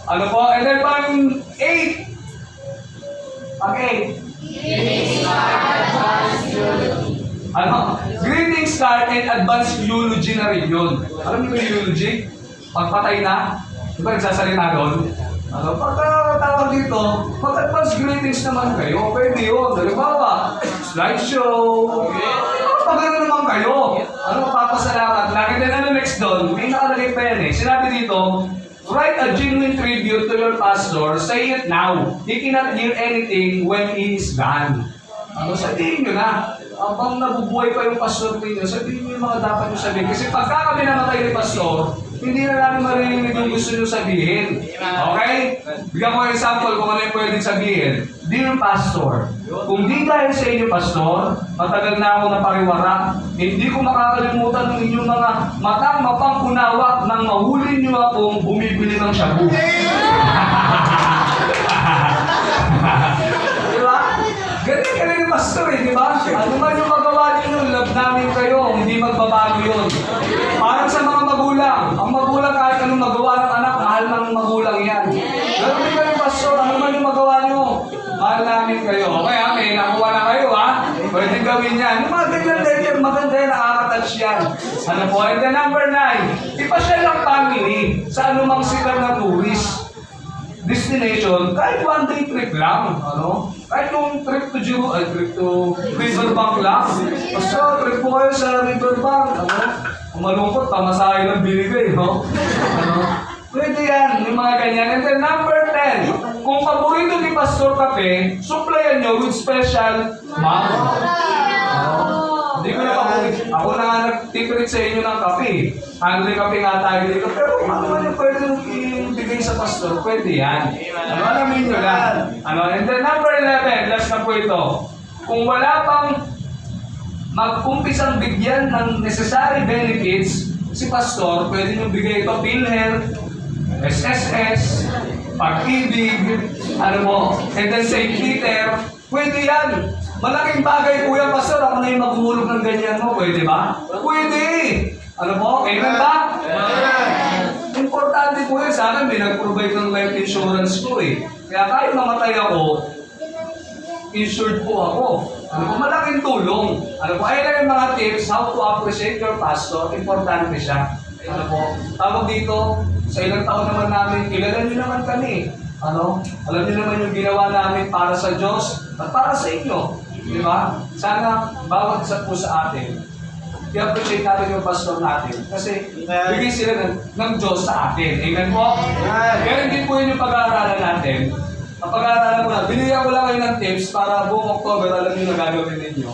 Ano po? And then pang 8. Pang 8. Greetings card and advanced eulogy na rin yun. Alam niyo yung eulogy? Pagpatay na? Di ba nagsasalita doon? Pagkatawag dito, mag-advance greetings naman kayo. Pwede yun. Halimbawa, slideshow. Pagano naman kayo. Papasalamat lang. And then next doon? May nakalagay pa yan Sinabi dito, write a genuine tribute to your pastor. Say it now. He cannot hear anything when he is gone. Sabihin nyo na. Habang nabubuhay pa yung pastor ninyo, sabihin nyo yung mga dapat nyo sabihin. Kasi pagka kami namatay ni pastor, hindi na namin marinig yung gusto nyo sabihin. Okay? Bigyan ko yung example kung ano yung pwedeng sabihin. Dear Pastor, kung di dahil sa inyo, Pastor, matagal na ako napariwara, hindi ko makakalimutan ng inyong mga matang mapangkunawa nang mahuli nyo akong bumibili ng shabu. Diba? Ganun ni Pastor di ba? Ano man yung magawa ninyo, love namin kayo, hindi magbabago yun. Parang sa mga magulang, ang magulang kahit anong magawa ng anak, mahal ng magulang yan. Ganun din kayo, Pastor, ano man yung magawa nyo, mahal namin kayo. Okay may nakuha na kayo pwede gawin yan. Yung mga ganyan letter, maganda yan, nakaka-touch yan. Ano po? And then number 9, ipasyal ang family sa anumang sikat na tourist destination, kahit one day trip lang, kahit yung trip to Riverbank lang. Basta trip po kayo sa Riverbank, malungkot, pamasahe lang binigay, Pwede yan, yung mga ganyan. And then number 10, kung paborito ni Pastor kape, supplyan nyo with special mug. Hindi ko na paborito. Ako na nga nag-tip sa inyo ng kape. Handling kape nga tayo dito. Pero kung ano man yung pwede ibigay sa Pastor, pwede yan. Alamin nyo lang. And then number 11, last na po ito. Kung wala pang mag-umpisang bigyan ng necessary benefits, si Pastor, pwede nyo bigay ito, PhilHealth, SSS, Pag-ibig, and then St. Peter, pwede yan. Malaking bagay po yan, Pastor. Ako na yung maghuhulog ng ganyan mo. Pwede ba? Pwede! Amen ba? Importante po yan. Sana may nag-provide ng life insurance ko Kaya kahit mamatay ako, insured po ako. Malaking tulong. Ayun lang yung mga tips, how to appreciate your pastor. Importante siya. Tawag dito, sa ilang taon naman namin, kilala niyo naman kami. Alam niyo naman yung ginawa namin para sa Diyos at para sa inyo. Di ba? Sana bawat isa po sa atin, i-appreciate natin yung pastor natin. Kasi bigay sila ng Diyos sa atin. Amen po? Kaya hindi po yun yung pag-aaralan natin. Ang pag-aaralan ko na, binigyan ko lang kayo ng tips para buong October, alam niyo na gagawin ninyo.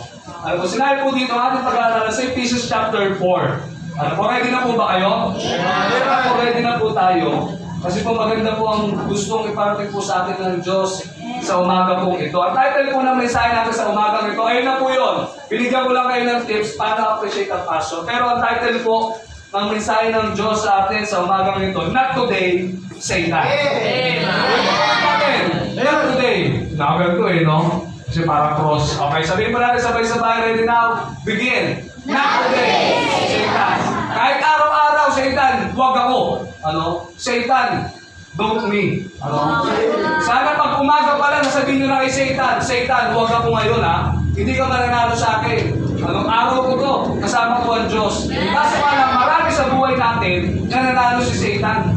Sinabi po dito, ating pag-aaralan sa Ephesians chapter 4. Ano po, ready na po ba kayo? Yeah. Ready na po tayo. Kasi po maganda po ang gustong iparating po sa atin ng Diyos sa umaga pong ito. Ang title po ng mensahe natin sa umaga ito, ayun na po yun. Binigyan ko lang kayo ng tips paano appreciate ang passion. Pero ang title po ng mensahe ng Diyos sa atin sa umaga ito, Not Today, Satan. Amen. Not today. Nakagano eh, no? Kasi para cross. Okay, sabihin mo natin sabay-sabay, ready now? Begin. Not today, Satan. Kahit araw-araw, Satan, huwag ako. Ano? Satan, don't me. Ano? Sana pag umaga pa lang, sabihin nyo na kay Satan, Satan, huwag ako ngayon ha. Hindi ka mananalo sa akin. Anong araw ko to? Kasama ko ang Diyos. Kaso nga lang, marami sa buhay natin na nanalo si Satan.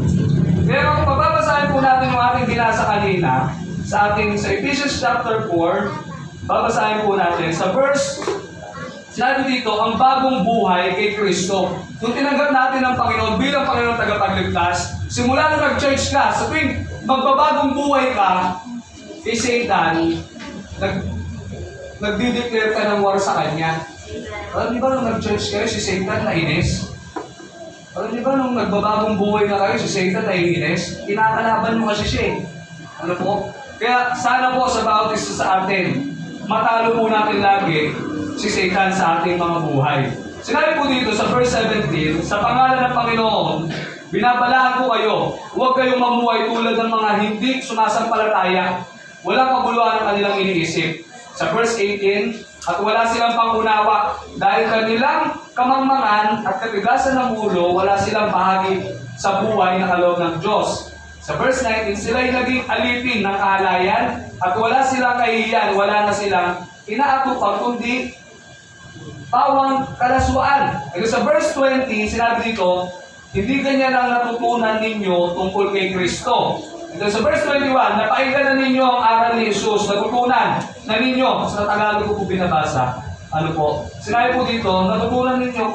Pero kung pababasahin po natin yung ating binasa kanina, sa Ephesians chapter 4, babasahin po natin sa verse, sinabi dito, ang bagong buhay kay Kristo. Kung tinanggap natin ang Panginoon bilang Panginoon tagapagligtas, simula na nag-church ka, sa tuwing magbabagong buhay ka, kay Satan, nagdi-declare ka ng war sa Kanya. Alam niyo ba nung nag-church kayo, si Satan nainis? Alam niyo ba nung nagbabagong buhay na kayo, si Satan nainis? Kinakalaban mo kasi siya eh. Ano po? Kaya sana po sa bawat isa sa atin, matalo po natin lagi si Satan sa ating mga buhay. Sinabi po dito sa verse 17, sa pangalan ng Panginoon, binabalaan po kayo, huwag kayong mamuhay tulad ng mga hindi sumasampalataya, walang kabuluhan ang kanilang iniisip. Sa verse 18, at wala silang pangunawa, dahil kanilang kamangmangan at katigasan ng ulo, wala silang bahagi sa buhay na kaloob ng Diyos. Sa verse 19, sila'y naging alipin ng kahalayan at wala silang kahihiyan, wala na silang inaatupan, kundi pawang kalaswaan. At sa verse 20, sinabi dito, hindi ganyan ang natutunan ninyo tungkol kay Kristo. Ito sa verse 21, napakinggan na ninyo ang aral ni Jesus, natutunan na ninyo, sa Tagalog ko po binabasa. Ano po? Sinabi po dito, natutunan ninyo,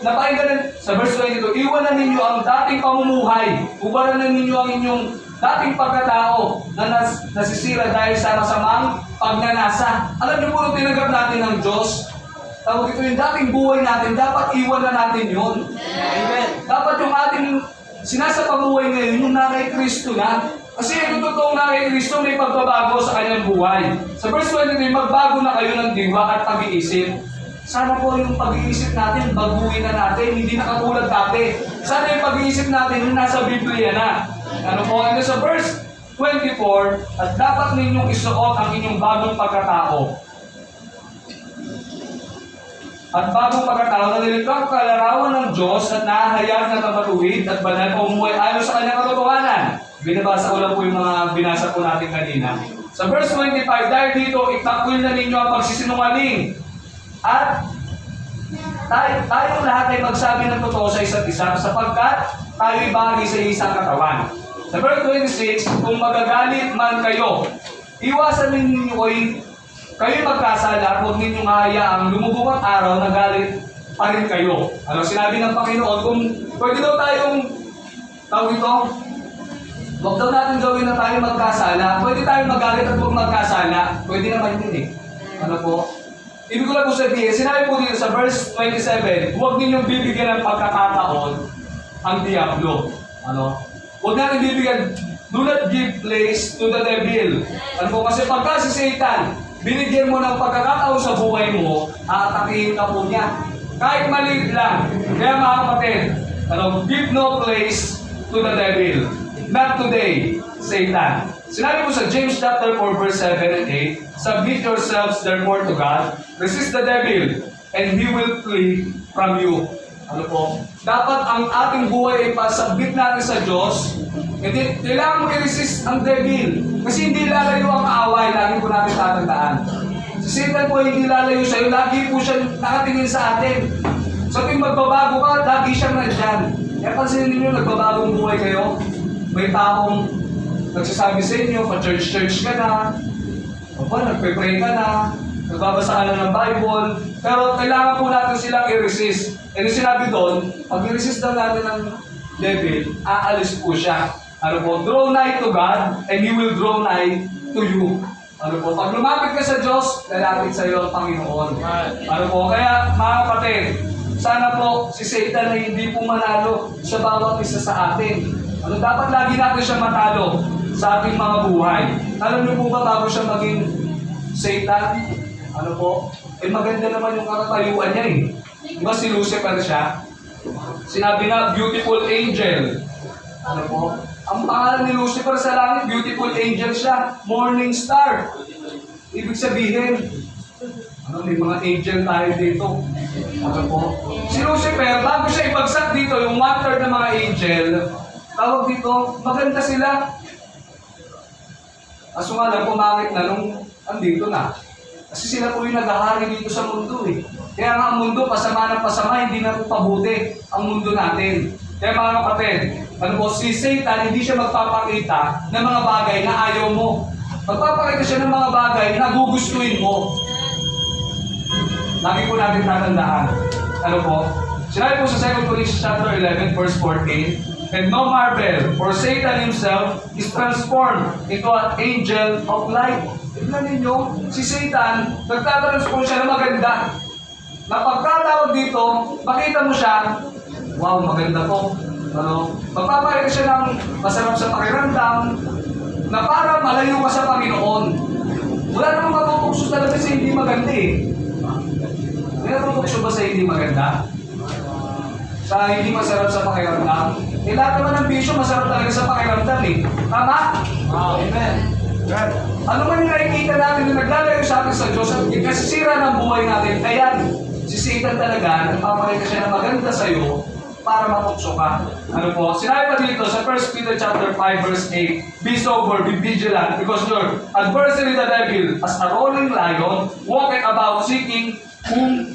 napakinggan sa verse 22, iwanan ninyo ang dating pamumuhay, ubaran na ninyo ang inyong dating pagkatao na nasisira dahil sa masamang pagnanasa. Alam niyo po, nung tinanggap natin ng Diyos, tawag ito yung dating buhay natin, dapat iwanan natin yun. Amen. Dapat yung ating sinasapamuhay ngayon, yung na kay Kristo na. Kasi yung totoong na kay Kristo, may pagbabago sa kanyang buhay. Sa verse 23, magbago na kayo ng diwa at pag-iisip. Sana po yung pag-iisip natin, baguhin na natin, hindi na katulad dati. Sana yung pag-iisip natin, yung nasa Biblia na. Ano po, ito sa verse 24, at dapat ninyong isuot ang inyong bagong pagkatao. At bagong pagkatao na nilikang kalarawan ng Diyos at nahahayag na kapatuwid at banal o umuwi ayon sa kanyang katotohanan. Binabasa ko lang po yung mga binasa po natin kanina. Sa verse 25, dahil dito, itakwil na ninyo ang pagsisinungaling. At tayong lahat ay magsabi ng totoo sa isa't isa sapagkat tayo'y bahagi sa isang katawan. Sa verse 26, kung magagalit man kayo, iwasan ninyo kayo magkasala at huwag ninyong hahayaang lumubog ang araw na galit pa rin kayo. Ano sinabi ng Panginoon, kung pwede daw tayong tawag ito, huwag daw natin gawin na tayo magkasala, pwede tayong magalit at huwag magkasala, pwede naman yun eh. Ano po? Ibig ko lang po sabihin, sinabi po dito sa verse 27, huwag ninyong bibigyan ng pagkakataon ang diablo. Ano? Huwag natin bibigyan, do not give place to the devil. Ano po? Kasi pagka si Satan, binigyan mo ng pagkakataon sa buhay mo, aatakihin ka po niya. Kahit maliit lang. Kaya mga kapatid, ano, give no place to the devil. Not today, Satan. Sinabi po sa James chapter 4 verse 7 and 8, submit yourselves therefore to God, resist the devil, and he will flee from you. Ano po? Dapat ang ating buhay ay pasubmit natin sa Diyos. Hindi, kailangan mo i-resist ang devil. Kasi hindi lalayo ang kaaway, lagi po natin tatandaan. Si Satan po hindi lalayo sa'yo, lagi po siya nakatingin sa atin. Sa tuwing magbabago ka, lagi siyang nandyan. Kaya pansinin ninyo, nagbabagong buhay kayo. May taong nagsasabi sa inyo, pa-church ka na, o ba, nagpe-pray ka na, nagbabasa ka na ng Bible, pero kailangan po natin silang i-resist. And yung sinabi doon, pag i-resist daw natin ng devil, aalis po siya. Ano po? Draw nigh to God, and He will draw nigh to you. Ano po? Pag lumapit ka sa Diyos, lalapit sa iyo ang Panginoon. Ano po? Kaya, mga kapatid, Sana po si Satan ay hindi po manalo sa bawat isa sa atin. Ano, dapat lagi natin siya matalo sa ating mga buhay. Alam niyo po ba, bago siya maging Satan, ano po, maganda naman yung kakatayuan niya eh. Diba si Lucifer siya? Sinabi na, beautiful angel. Ano po? Ang pangalan ni Lucifer sa langit, beautiful angel siya. Morning star. Ibig sabihin, may mga angel tayo dito. Ano po? Si Lucifer, bago siya ibagsak dito, yung 1/3 ng mga angel, tawag dito, maganda sila. Kaso nga lang, pumakit na nung andito na. Kasi sila po yung naghahari dito sa mundo eh. Kaya nga ang mundo, pasama ng pasama, hindi na po pabuti ang mundo natin. Kaya mga kapatid, ano po, si Satan, hindi siya magpapakita ng mga bagay na ayaw mo. Magpapakita siya ng mga bagay na gugustuhin mo. Lagi po natin tatandaan. Ano po? Sinabi po sa 2 Corinthians chapter 11, verse 14, and no marvel, for Satan himself is transformed into an angel of light. Tignan ninyo, si Satan, nagtatransform siya na maganda. Na pagkatawag dito, makita mo siya, wow, maganda po. Ano? Magpapakita siya ng masarap sa pakiramdam, na para malayo ka sa Panginoon. Wala namang matutokso talaga sa hindi maganda eh. May natutokso ba sa hindi maganda? Sa hindi masarap sa pakiramdam? Lahat naman ng bisyo masarap talaga sa pakiramdam eh. Tama? Amen. Ano man yung nakikita natin na naglalayo sa atin sa Diyos at kasisira ng buhay natin, ayan, si Satan talaga, nagpapakita siya na maganda sa'yo para matukso ka. Ano po? Sinabi pa dito sa 1 Peter chapter 5 verse 8, be sober, be vigilant, because your adversary the devil, as a roaring lion, walketh about seeking whom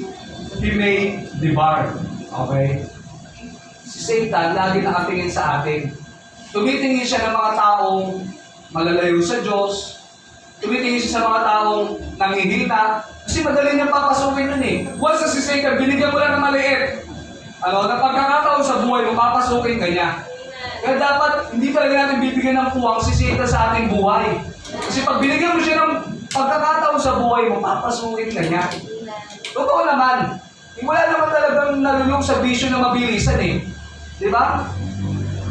he may devour. Okay? Si Satan lagi nakatingin sa atin. Tumitingin siya ng mga taong malalayo sa Diyos. Tumitingin siya sa mga taong nanghihina. Kasi madali niyang papasukin nun eh. Once na si Satan, binigyan mo lang ng maliit. Ano, na pagkakataon sa buhay mo, papasukin ka niya. Kaya dapat, hindi talaga natin bibigyan ng puwang si Satan sa ating buhay. Kasi pag binigyan mo siya ng pagkakataon sa buhay mo, papasukin ka niya. Totoo naman. Wala naman talagang nalulong sa bisyo na mabilisan eh. Di ba?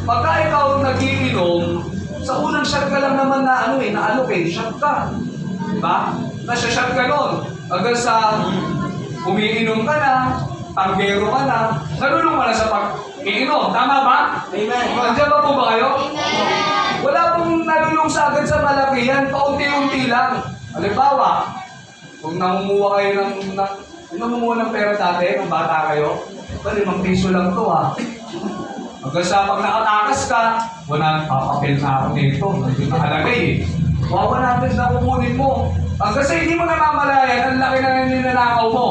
Pagka ikaw nagiinom, sa unang shot ka lang naman na naalok eh, shot ka. Di ba? Nasya-shot ka nun. Hanggang sa umiinom ka na, tanggero ka na, nalulong ka na sa pag-iinom. Tama ba? Amen. Nandiyan ba po ba kayo? Wala pong nalulong sa agad sa malakihan, paunti-unti lang. Halimbawa, kung namumuha kayo ng pera dati, nung bata kayo, 5 piso lang to ha. Hanggang sa pag nakatakas ka, wala, papapil na ako nito, hindi nakalagay eh. Wawa natin na kukunin mo. Hanggang sa hindi mo namamalayan, ang laki na ninanakaw mo.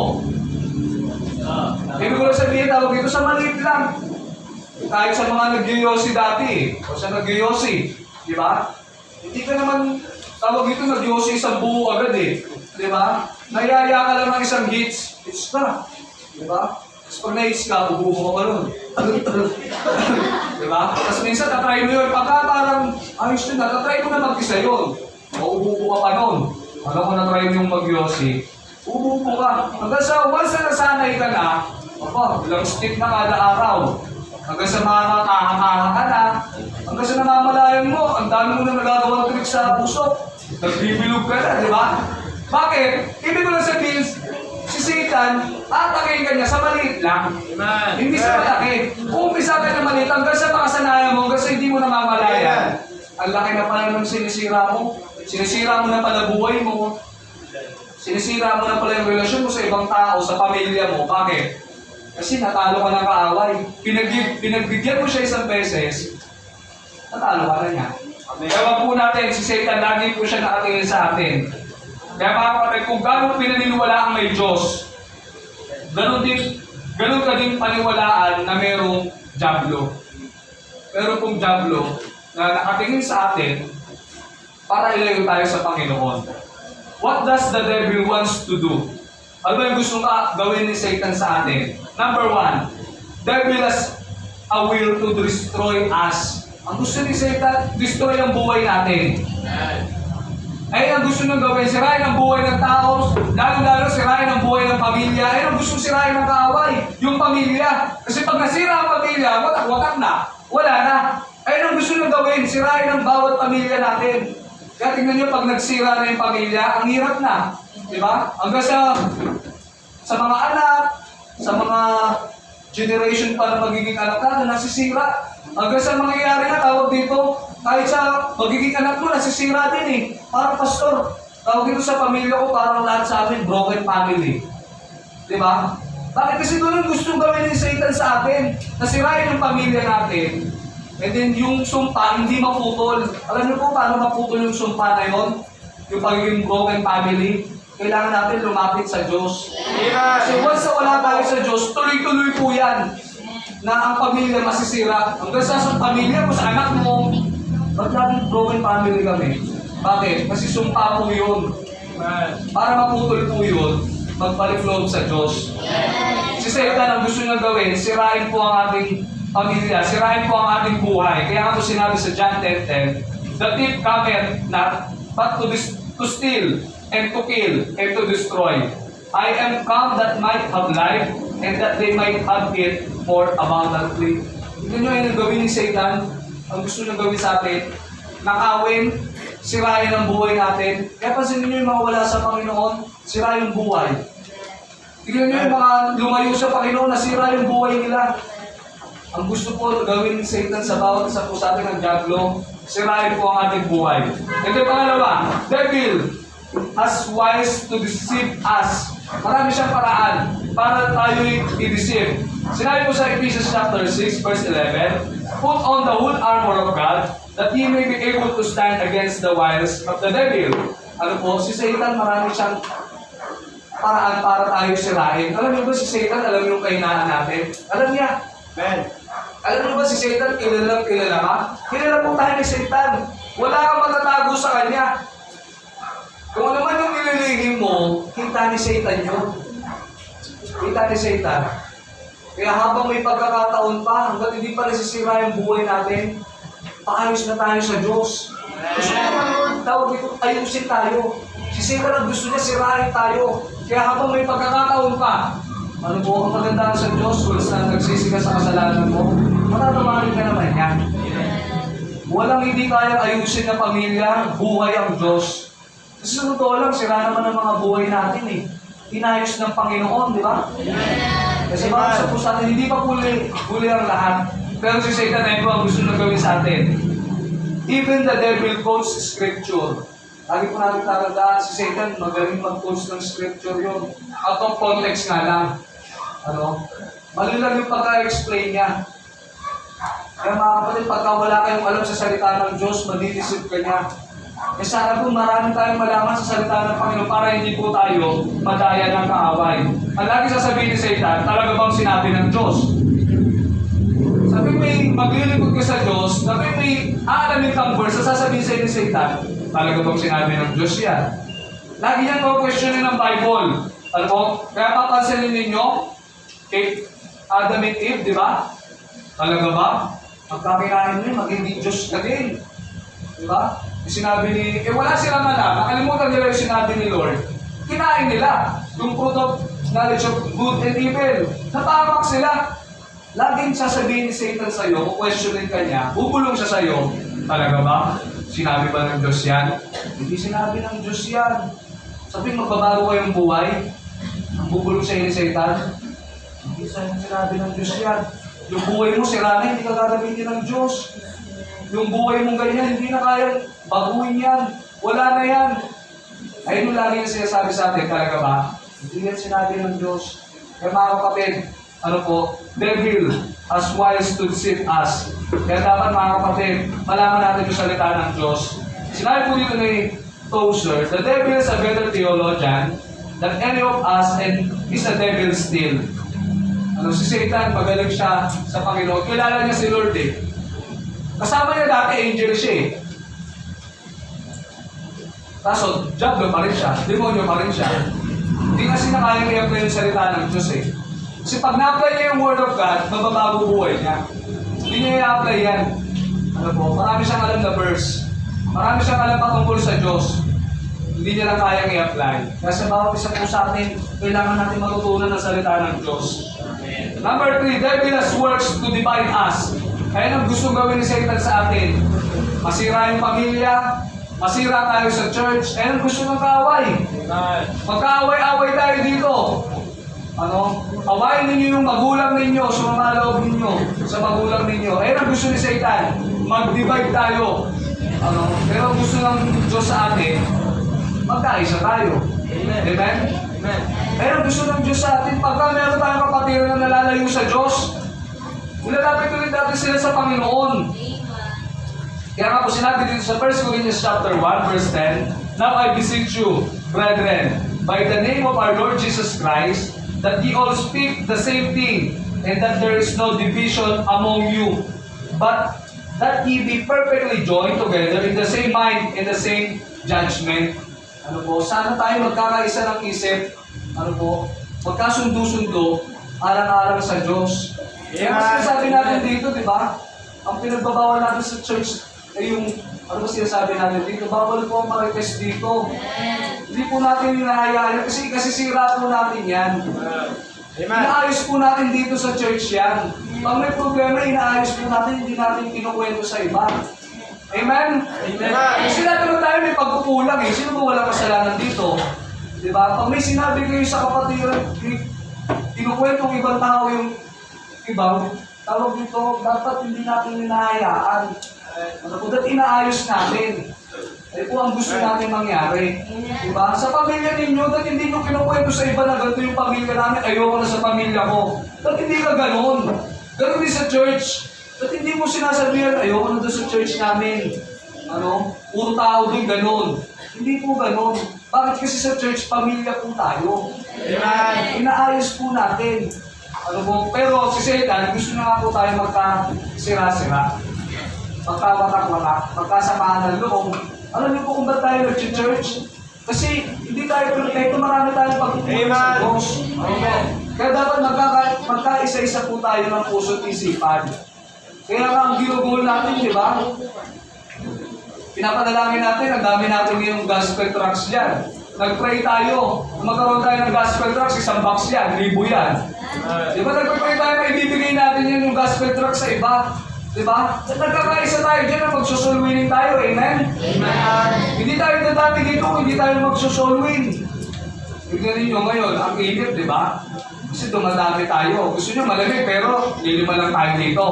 Ibig ko lang sabihin, tawag ito sa maliit lang. Kahit sa mga nag-yoyosi dati, o sa nag-yoyosi, di ba? Hindi ka naman, tawag ito nag-yoyosi isang buo agad eh. Di ba? Nayaya ka lang ng isang hits ka. Di ba? Tapos pag na-hits ka, ubuho ka nun. Di ba? Tapos minsan, tatry mo yun. Pagka parang, ayos din na, tatry mo na mag-isa yun. Maubuho ka pa nun. Alam ko na-try mo yung mag-yosi. Ubuho ka. Hanggang sa once na nasanay ka na, ilang stick na kada araw. Hanggang sa makakahanga ka na. Hanggang sa namamalayan mo, ang dami mo na nagagawang trick sa puso. Nagbibilog ka na, di ba? Bakit? Ibig ko lang sabihin, si Satan, atakin ka niya sa maliit lang. Amen. Hindi sa malaki. Kung umpisa ka na maliit, hanggang sa makasanayan mo, hanggang sa hindi mo na mamalayan. Ang laki na pala ng sinisira mo. Sinisira mo na pala buhay mo. Sinisira mo na pala yung relasyon mo sa ibang tao, sa pamilya mo. Bakit? Kasi natalo ka ng kaaway. Pinagbigyan mo siya isang beses, natalo ka na niya. Kaya po natin, si Satan, lagi po siya nakatingin sa atin. Kaya mga kapatid, kung gano'n pinaniniwala ang may Diyos, gano'n ka din paniwalaan na mayroong Diablo. Meron pong Diablo na nakatingin sa atin para ilayo tayo sa Panginoon. What does the devil wants to do? Ano ba yung gusto gawin ni Satan sa atin? Number 1, devil has a will to destroy us. Ang gusto ni Satan, destroy ang buhay natin. Ayun ang gusto niyong gawin, sirain ang buhay ng tao, lalo-lalo sirain ang buhay ng pamilya. Ayun ang gusto sirain ng kaaway, yung pamilya. Kasi pag nasira ang pamilya, watak-watak na, wala na. Ayun ang gusto niyong gawin, sirain ang bawat pamilya natin. Kaya tingnan niyo, pag nagsira na yung pamilya, ang hirap na. Di ba? Hanggang sa mga anak, sa mga generation pa na magiging anak na nasisira. Hanggang sa mangyayari na, tawag dito, kahit sa magiging anak mo, nasisira din eh. Parang pastor, tawag dito sa pamilya ko, parang lahat sa amin, broken family. Di ba? Bakit? Kasi doon ang gusto gawin ni Satan sa atin. Nasirain yung pamilya natin. And then yung sumpa, hindi maputol. Alam niyo po paano maputol yung sumpa na yun? Yung pagiging broken family? Kailangan natin lumapit sa Diyos. Kasi once na wala tayo sa Diyos, tuloy-tuloy po yan na ang pamilya masisira. Hanggang sa pamilya mo, sa anak mo, ba't laging broken family kami? Bakit? Kasi sumpa po yun. Para maputol po yun, magbalik loob sa Diyos. Si Satan ang gusto niya gawin, sirain po ang ating pamilya, sirain po ang ating buhay. Kaya nga po sinabi sa John 10:10, "The thief cometh not but to steal, and to kill, and to destroy. I am come that might have life, and that they might have it more abundantly." Ito nyo yung gawin ni Satan, ang gusto nyo gawin sa atin, nakawin, sirain ang buhay natin. Kaya pansinin nyo yung mga wala sa Panginoon, sira yung buhay. Tignan nyo yung mga lumayo sa Panginoon, nasira yung buhay nila. Ang gusto po gawin ni Satan sa bawat isa po sa atin ng diablo, sirain po ang ating buhay. Ito yung pangalawa, devil as wise to deceive us. Marami siyang paraan para tayo'y i-deceive. Sinabi po sa Ephesians chapter 6, verse 11, "Put on the whole armor of God, that ye may be able to stand against the wiles of the devil." Ano po, si Satan marami siyang paraan para tayo sirain. Alam niyo ba si Satan, alam niyo yung kahinaan natin? Alam niya. Alam niyo ba si Satan, kilala ka? Kilala po tayo ni Satan. Wala kang matatago sa kanya. Kung ano man yung nililihim mo, kita ni Satan yun. Kita ni Satan. Kaya habang may pagkakataon pa, hanggat hindi pa nasisira yung buhay natin, paayos na tayo sa Diyos. Gusto naman tawag dito, ayusin tayo. Si Satan ang gusto niya, sirain tayo. Kaya habang may pagkakataon pa, ano po ang magandaan sa Diyos, once na nagsisi ka sa kasalanan mo, matatawarin ka naman yan. Walang hindi kayang ayusin na pamilya, buhay ang Diyos. Kasi sa totoo lang, sira naman ang mga buhay natin eh. Inayos ng Panginoon, di ba? Kasi baka sa puso natin, hindi pa huli ang lahat. Pero si Satan ay ang gusto na gawin sa atin. Even the devil quotes scripture. Lagi po natin tatandaan, si Satan magaling mag-quotes ng scripture yun. Out of context nga lang. Mali lang yung pagka-explain niya. Kaya mga kapatid, pagka wala kayong alam sa salita ng Diyos, madidisip ka niya. Eh sana po marami tayong malaman sa salita ng Panginoon para hindi po tayo madaya ng kaaway. Ang lagi sasabihin ni Satan, talaga bang sinabi ng Diyos? Sabi may maglilingkod ka sa Diyos, sabi may aalamin kang verse, sasabihin sa'yo ni Satan, talaga bang sinabi ng Diyos yan? Lagi yan questionin ng Bible. Alam mo, kaya papansinin ninyo, kay Adam and Eve, di ba? Talaga ba? Pagkakinain mo yun, maging Diyos ka din. Di ba? Sinabi ni, wala silang alam, nakalimutan nila yung sinabi ni Lord. Kinain nila yung fruit of knowledge of good and evil. Natamak sila. Laging sasabihin ni Satan sa'yo, kung questionin ka niya, bubulong siya sa'yo. Talaga ba? Sinabi ba ng Diyos yan? Hindi sinabi ng Diyos yan. Sabihin, magbabago kayong buhay. Ang bubulong sa'yo ni Satan. Hindi sinabi ng Diyos yan. Yung buhay mo, sira na, hindi ka gagamitin ng Diyos. Yung buhay mong ganyan, hindi na kayang baguhin yan. Wala na yan. Ayun yung lagi yung sinasabi sa atin, talaga ba? Hindi yan sinabi ng Diyos. Kaya mga kapatid, ano po, devil as wise to deceive us. Kaya dapat mga kapatid, malaman natin yung salita ng Diyos. Sinabi po dito ni Tozer, the devil is a better theologian than any of us and is a devil still. Si Satan, magaling siya sa Panginoon. Kilala niya si Lord eh. Kasama niya dati, angel siya eh. Kaso, diablo pa rin siya, demonyo pa rin siya. Hindi kasi na kaya i-apply yung salita ng Diyos eh. Kasi pag na-apply niya yung Word of God, mababago buhay niya. Hindi niya i-apply yan. Ano po, marami siyang alam na verse. Marami siyang alam patungkol sa Diyos. hindi niya lang kayang i-apply. Kaya sa bawat isa po sa atin, kailangan natin matutunan ng salita ng Diyos. Number 3, devil has works to divide us. Kaya ang gusto gawin ni Satan sa atin, masira yung pamilya, masira tayo sa church, kaya ang gusto ng kaaway. Magkaaway-away tayo dito. Awayin ninyo yung magulang ninyo, sumamaloob ninyo sa magulang ninyo. Eh, ang gusto ni Satan, mag-divide tayo. Pero ang gusto ng Diyos sa atin, magkaisa tayo. Amen? Eh, ang gusto ng Diyos sa atin, pagka meron tayong kapatiran na nalalayo sa Diyos, ilalapit ulit natin sila sa Panginoon. Kaya nga po sinabi dito sa 1 Corinthians chapter 1, verse 10, Now I beseech you, brethren, by the name of our Lord Jesus Christ, that ye all speak the same thing, and that there is no division among you, but that ye be perfectly joined together in the same mind and the same judgment. Sana tayo magkakaisa ng isip, magkasundo-sundo, alang-alang sa Diyos. Kaya mas sinasabi natin dito, di ba? Ang pinagbabawal natin sa church ay yung, sinasabi natin dito? Bawal po ang marites dito. Hindi po natin hinahayaan kasi sira po natin yan. Inaayos po natin dito sa church yan. Pag may problema, inaayos po natin, hindi natin kinukwento sa iba. Amen? Kasi natin tayo may pagkukulang eh. Sino ba walang kasalanan dito? Diba? Pag may sinabi kayo sa kapatiran, kinukwento ng ibang tao yung ibang, tawag dito, dapat hindi natin hinahayaan. Dapat inaayos natin. Eh po ang gusto natin mangyari. Diba? Sa pamilya ninyo, dahil hindi nyo kinukwento sa iba na ganito yung pamilya namin, ayoko na sa pamilya ko. Dahil hindi ka ganon. Ganon din sa church. Dahil hindi mo sinasabihan, ayoko na doon sa church namin. Puro tao doon ganon. Hindi po ganon. Bakit kasi sa church, pamilya po tayo. Inaayos po natin. Pero si Satan, gusto na nga po tayo magkasira-sira. Magkawatak-watak, magkasamahan ng loob. Alam niyo po kung ba't tayo nag-church? Kasi hindi tayo perfecto, marami tayong pagkukulang sa Diyos. Kaya dapat magkaisa-isa po tayo ng puso't isipan. Kaya nga ang ginugol natin, di ba? Pinapanalangin natin, ang dami natin ngayong gospel tracts dyan. Nag-pray tayo. Magkaroon tayo ng gospel tracts, isang box yan, 1,000 yan. Di ba nag-pray tayo na ibibigay natin yan yung gospel tracts sa iba? Di ba? At nagkakaisa tayo dyan na magsusulwinin tayo, amen? Hindi tayo dadami dito kung hindi tayo magsusulwin. Tignan ninyo ngayon, ang inip, di ba? Kasi dumadami tayo. Gusto nyo malamig, pero lilima lang tayo dito.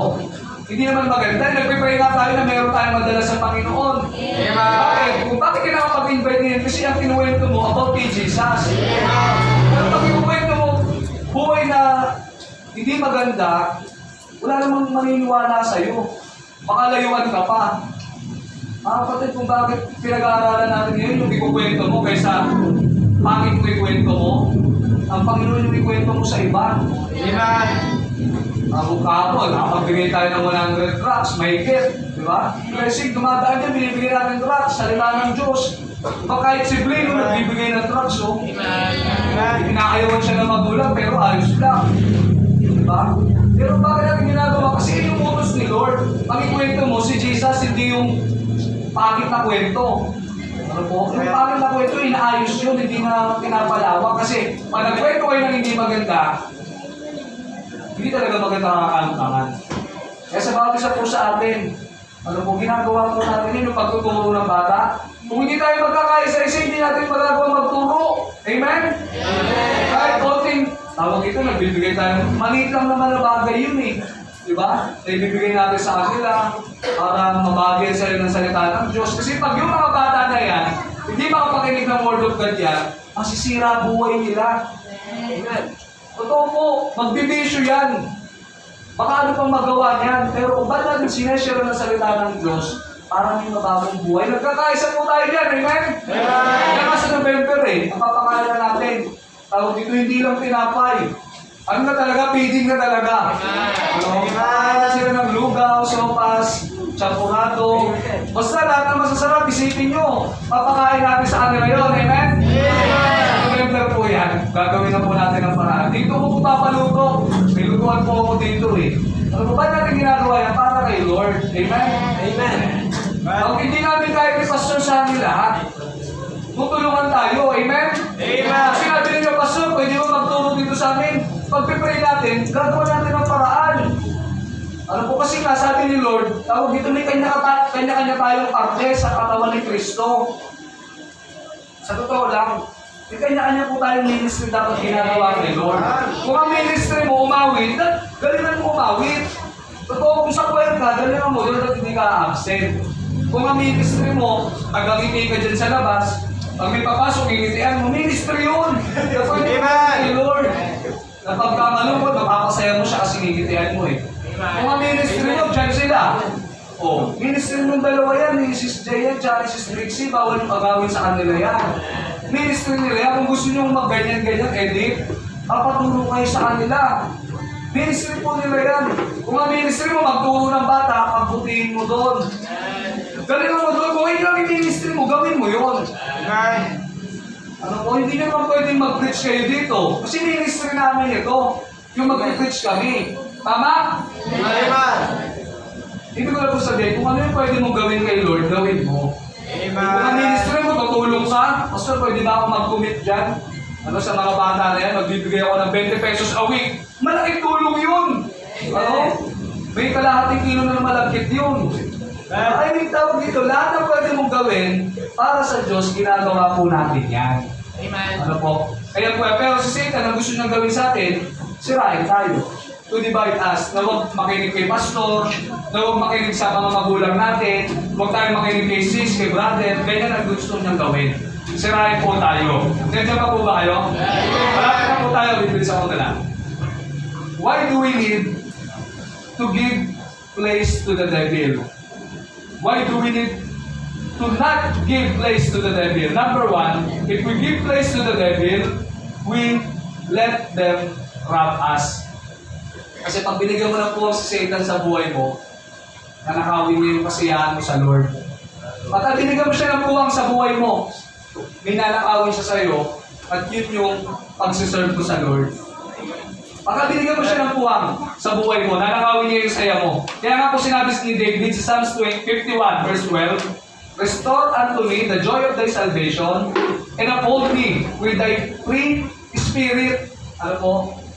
Hindi naman maganda. Nagpipray nga tayo na meron tayong madala sa Panginoon. Bakit? Kung bakit kinakapag-invite niyan? Kasi ang kinuwento mo about kay Jesus. Pero pag kinuwento mo, buhay na hindi maganda, wala namang maniniwala sa'yo. Baka layuan ka pa. Kapatid, kung bakit pinag-aaralan natin ngayon yung ikukwento mo kaysa pangit mo ikwento mo, ang Panginoon yung ikwento mo sa iba. Kahapon, nakapagbigay tayo ng 100 tracts, may gift, di ba? Kasi dumadaan dyan, binibigay natin tracts, salita ng Diyos. Diba kahit si Blino, nagbibigay ng tracts, oh. Inaayawan siya ng magulang, pero ayos lang. Di ba? Pero bakit natin ginagawa? Kasi yung utos ni Lord. Ang ikwento mo, si Jesus, hindi yung pangit na kwento. Yung pangit na kwento, inaayos yun, hindi na pinapalawak. Kasi pag nagkwento kayo ng hindi maganda, hindi talaga maganda kakakantangan. Kaya sa bawat isa po sa atin, ginagawa po natin yun, yung pagtuturo ng bata. Kung hindi tayo magkakaisa-isa, hindi natin magagawa magturo. Amen? Kahit konting, tawag ito, nagbibigay tayo. Maliit lang naman na bagay yun eh. Diba? Naibibigay natin sa kanila para mabagay sila ng salita ng Diyos. Kasi pag yung mga bata na yan, hindi makapakinig ng Word of God yan, masisira buhay nila. Amen? Totoo po, magbibisyo yan. Baka ano pang magawa niyan. Pero kung ba't natin sineshare ng salita ng Diyos, para may mabagong buhay. Nagkakaisa po tayo dyan, amen? Kaya nga sa November napapakalan natin. Tawag dito, hindi lang pinapay. Ano na talaga? Feeding na talaga. Kakain sila ng lugaw, sopas, champurado. Basta lahat ng masasarap, isipin nyo. Papakain natin sa kanila yun, amen? November po yan. Gagawin na po natin ang paraan. Dito ko po papaluto. May lutuan po ako dito eh. Ano ba natin ginagawa yan? Para kay Lord. Amen? Amen. Pag hindi namin kahit ipasyon sa amin lahat, Tutulungan tayo. Amen? Amen. Sinabi ninyo, Pastor, pwede mo magturo dito sa amin. Pag-pray natin, gagawa natin ang paraan. Ano po kasi nga, sabi ni Lord, tawag dito may kanya-kanya tayong parte sa katawan ni Kristo. Sa totoo lang, may kanya-kanya po tayong ministry dapat ginagawa ni Lord. Kung ang ministry mo umawit, galingan mo umawit. Totoo, kung sa choir ka, galingan mo doon at hindi ka absent. Kung ang ministry mo, tagangiti ka dyan sa labas, pag may papasok, ingitian mo, ministry yun. Amen. Ni Lord. Na pagka malungkot, mapapasaya mo siya kasi ngingitian mo eh. Kung ang ministry mo, dyan sila. Oh, ministry mong dalawa yan, ni Sis Jaya at Sis Trixie, bawal yung agawin sa kanila yan. Ministry nila yan, kung gusto nyo mag-ganyan-ganyan, edit, papaturo kayo sa kanila. Ministry po nila yan. Kung ang ministry mo, magturo ng bata, pagbutihin mo doon. Galing mo doon, kung hindi lang yung ministry mo, gawin mo yun. Ano po, hindi naman pwedeng mag-preach kayo dito. Kasi ministry namin ito, yung mag-preach kami. Tama? Amen. Hindi ko lang po sabihin, kung ano yung pwede mong gawin kay Lord, gawin mo. Kung ang ministry mo, tutulong ka, Pastor, pwede ba ako mag-commit dyan? Ano sa mga bata na yan, magbibigay ako ng 20 pesos a week. Malaking tulong yun! Ano? May kalahating kilo na malagkit yun. I mean, tawag dito, lahat na pwede mong gawin para sa Diyos, ginagawa po natin yan. Amen. Ano po? Kaya po, pero si Satan, ang gusto niyang gawin sa atin, sirain tayo. To divide us, na huwag makinig kay pastor, na huwag makinig sa mga magulang natin, huwag tayo makinig kay sis, kay brother, ganyan ang gusto niyang gawin. Sirain po tayo. Nandiyan pa po ba kayo? Malapit na po tayo, bibilis ako na lang. Why do we need to give place to the devil? Why do we need to not give place to the devil? Number one, if we give place to the devil, we let them rob us. Kasi pag binigyan mo ng puwang si Satan sa buhay mo, nanakawin niya yung kasiyahan mo sa Lord. At binigyan mo siya ng puwang sa buhay mo, may nanakawin siya sa iyo, at yun yung pagsiserve mo sa Lord. Pagka binigyan mo siya ng puwang sa buhay mo, nanakawin niya yung saya mo. Kaya nga po sinabi ni David sa Psalms 51 verse 12, Restore unto me the joy of thy salvation, and uphold me with thy free spirit. Ano po?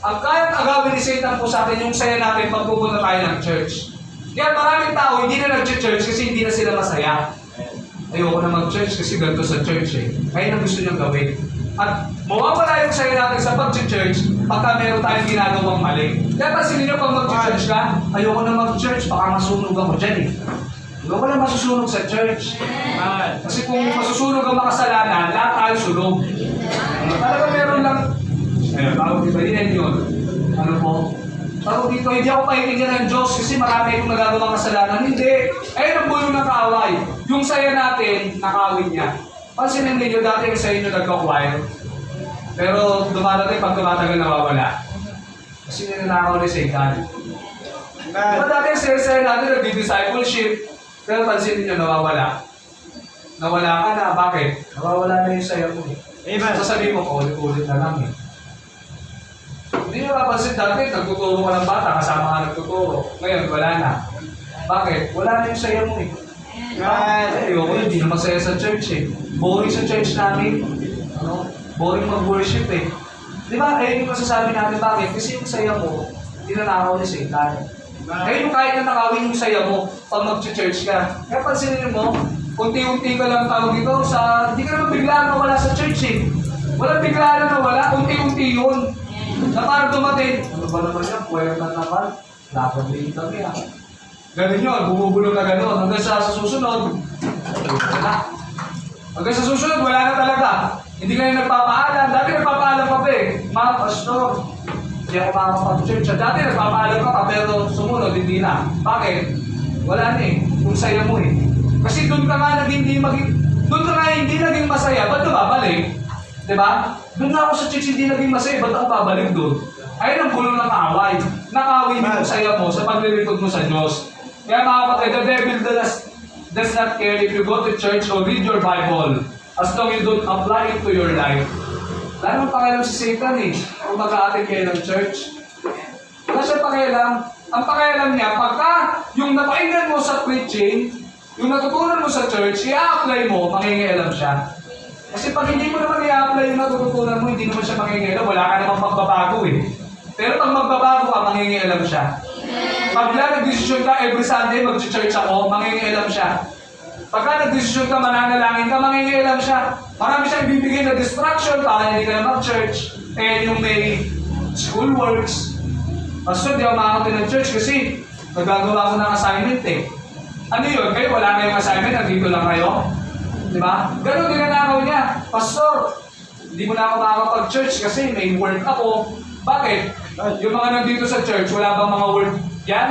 Ang kayang agawin ni Satan po sa atin yung saya natin pag pupunta tayo ng church. Kaya maraming tao hindi na nag-church kasi hindi na sila masaya. Ayoko na mag-church kasi ganito sa church eh. Kaya na gusto niyang gawin. At mawawala yung saya natin sa pag-church pagka meron tayong ginagawang mali. Kaya pansinin niyo pag mag-church ka, ayoko na mag-church, baka masunog ako dyan eh. Ayoko na masusunog sa church. Kasi kung masusunog ang makasalanan, lahat tayo sunog. Talaga meron lang. Ayun, tawag dito, yun yun. Ano po? Tawag dito, hindi ako pahitingin ng Diyos kasi marami akong nagagawang kasalanan. Hindi. Ayun ang bulong ng kaaway. Yung saya natin, nakawin niya. Pansinin ninyo, dati yung sa inyo nagka-choir. Pero dumadating pag tumatagal nawawala. Kasi ninanakaw ni Satan. Diba dati yung saya natin, nag-discipleship. Pero pansinin niyo, nawawala. Nawala ka na, bakit? Nawawala na yung saya mo eh. Amen. Sasabihin mo, ulit-ulit na lang eh. Hindi nyo napansin dati, nagtuturo ka ng bata, kasama ka nagtuturo. Ngayon, wala na. Bakit? Wala na yung saya mo eh. Ayoko, hindi na masaya sa church eh. Boring sa church namin. Ano? Boring mag-worship eh. Di ba? Ayun yung masasabi natin bakit? Kasi yung saya mo, ninanakaw ni Satan. Ayun yung kahit na nakawin yung saya mo pag mag-church ka. Kaya pansinin mo, unti-unti ka lang tawag dito sa... Hindi ka naman biglaan nawala sa church eh. Walang biglaan na nawala, unti-unti yun. Na parang dumating, ano ba naman yan? Puwerta naman. Laban din kami ah. Ganun yun, bumubulong na gano'n. Hanggang sa susunod, wala. Hanggang sa susunod, wala na talaga. Hindi kayo nagpapaalam. Dati nagpapaalam pa pa eh. Mga pastor, hindi ako makakapag-church. Dati nagpapaalam ka pa, pero sumunod, hindi na. Bakit? Wala na eh. Kung saya mo eh. Kasi doon ka nga hindi naging masaya, ba't ka babalik? Diba? Doon nga ako sa church hindi naging masaya, ba't ako babalik doon? Ayun ang bulong ng away. Nakawin mo yung saya mo sa paglilingkod mo sa Diyos. Kaya mga kapatid, the devil does not care if you go to church or read your Bible as long you don't apply it to your life. Wala nang pakialam si Satan eh, kung mag-a-attend kayo ng church. Wala siya pakialam. Ang pakialam niya, pagka yung napakinggan mo sa preaching, yung natutunan mo sa church, i-apply mo, mangingialam siya. Kasi pag hindi mo naman i-apply yung natututunan mo, hindi naman siya mangingialam, wala ka namang magbabago eh. Pero pag magbabago ka, mangingialam siya. Pag nag-desisyon ka, every Sunday mag-church ako, mangingialam siya. Pagka nag-desisyon ka, mananalangin ka, mangingialam siya. Marami siyang ibibigay na distraction para hindi ka na mag-church. Eh, yung may school works. Pastor, di ako makakati ng church kasi nagagawa ko ng assignment eh. Ano yun? Kayo wala kayong assignment, nandito lang kayo? Di ba? Ganun din ang araw niya. Pastor, hindi mo na ako makakapag-church kasi may work ako. Bakit? Yung mga nandito sa church, wala bang mga work yan?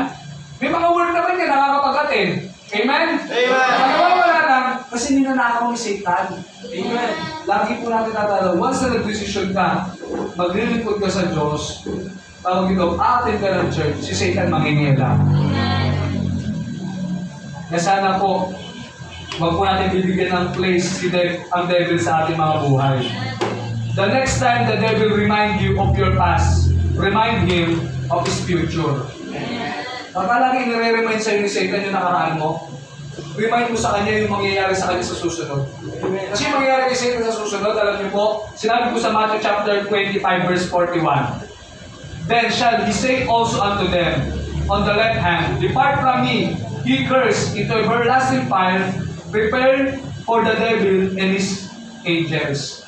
May mga work naman yan, nakakapag-attend. Amen? Amen. Wala lang, kasi ninanakaw ni Satan. Amen. Lagi po natin tatalo, once na nag-decision ka, maglilingkod ka sa Diyos, tawag ito, attend ka ng church, si Satan mangingialam. Kaya sana po, wag po natin bibigyan ng place ang devil sa ating mga buhay. The next time the devil remind you of your past, remind him of his future. Pagka lagi nire-remind sa'yo ni Satan yung nakaraan mo, remind mo sa kanya yung mangyayari sa kanya sa susunod. Kasi yung mangyayari kay Satan sa susunod, alam niyo po, sinabi ko sa Matthew chapter 25 verse 41, Then shall he say also unto them on the left hand, Depart from me, ye cursed, into everlasting fire, prepared for the devil and his angels.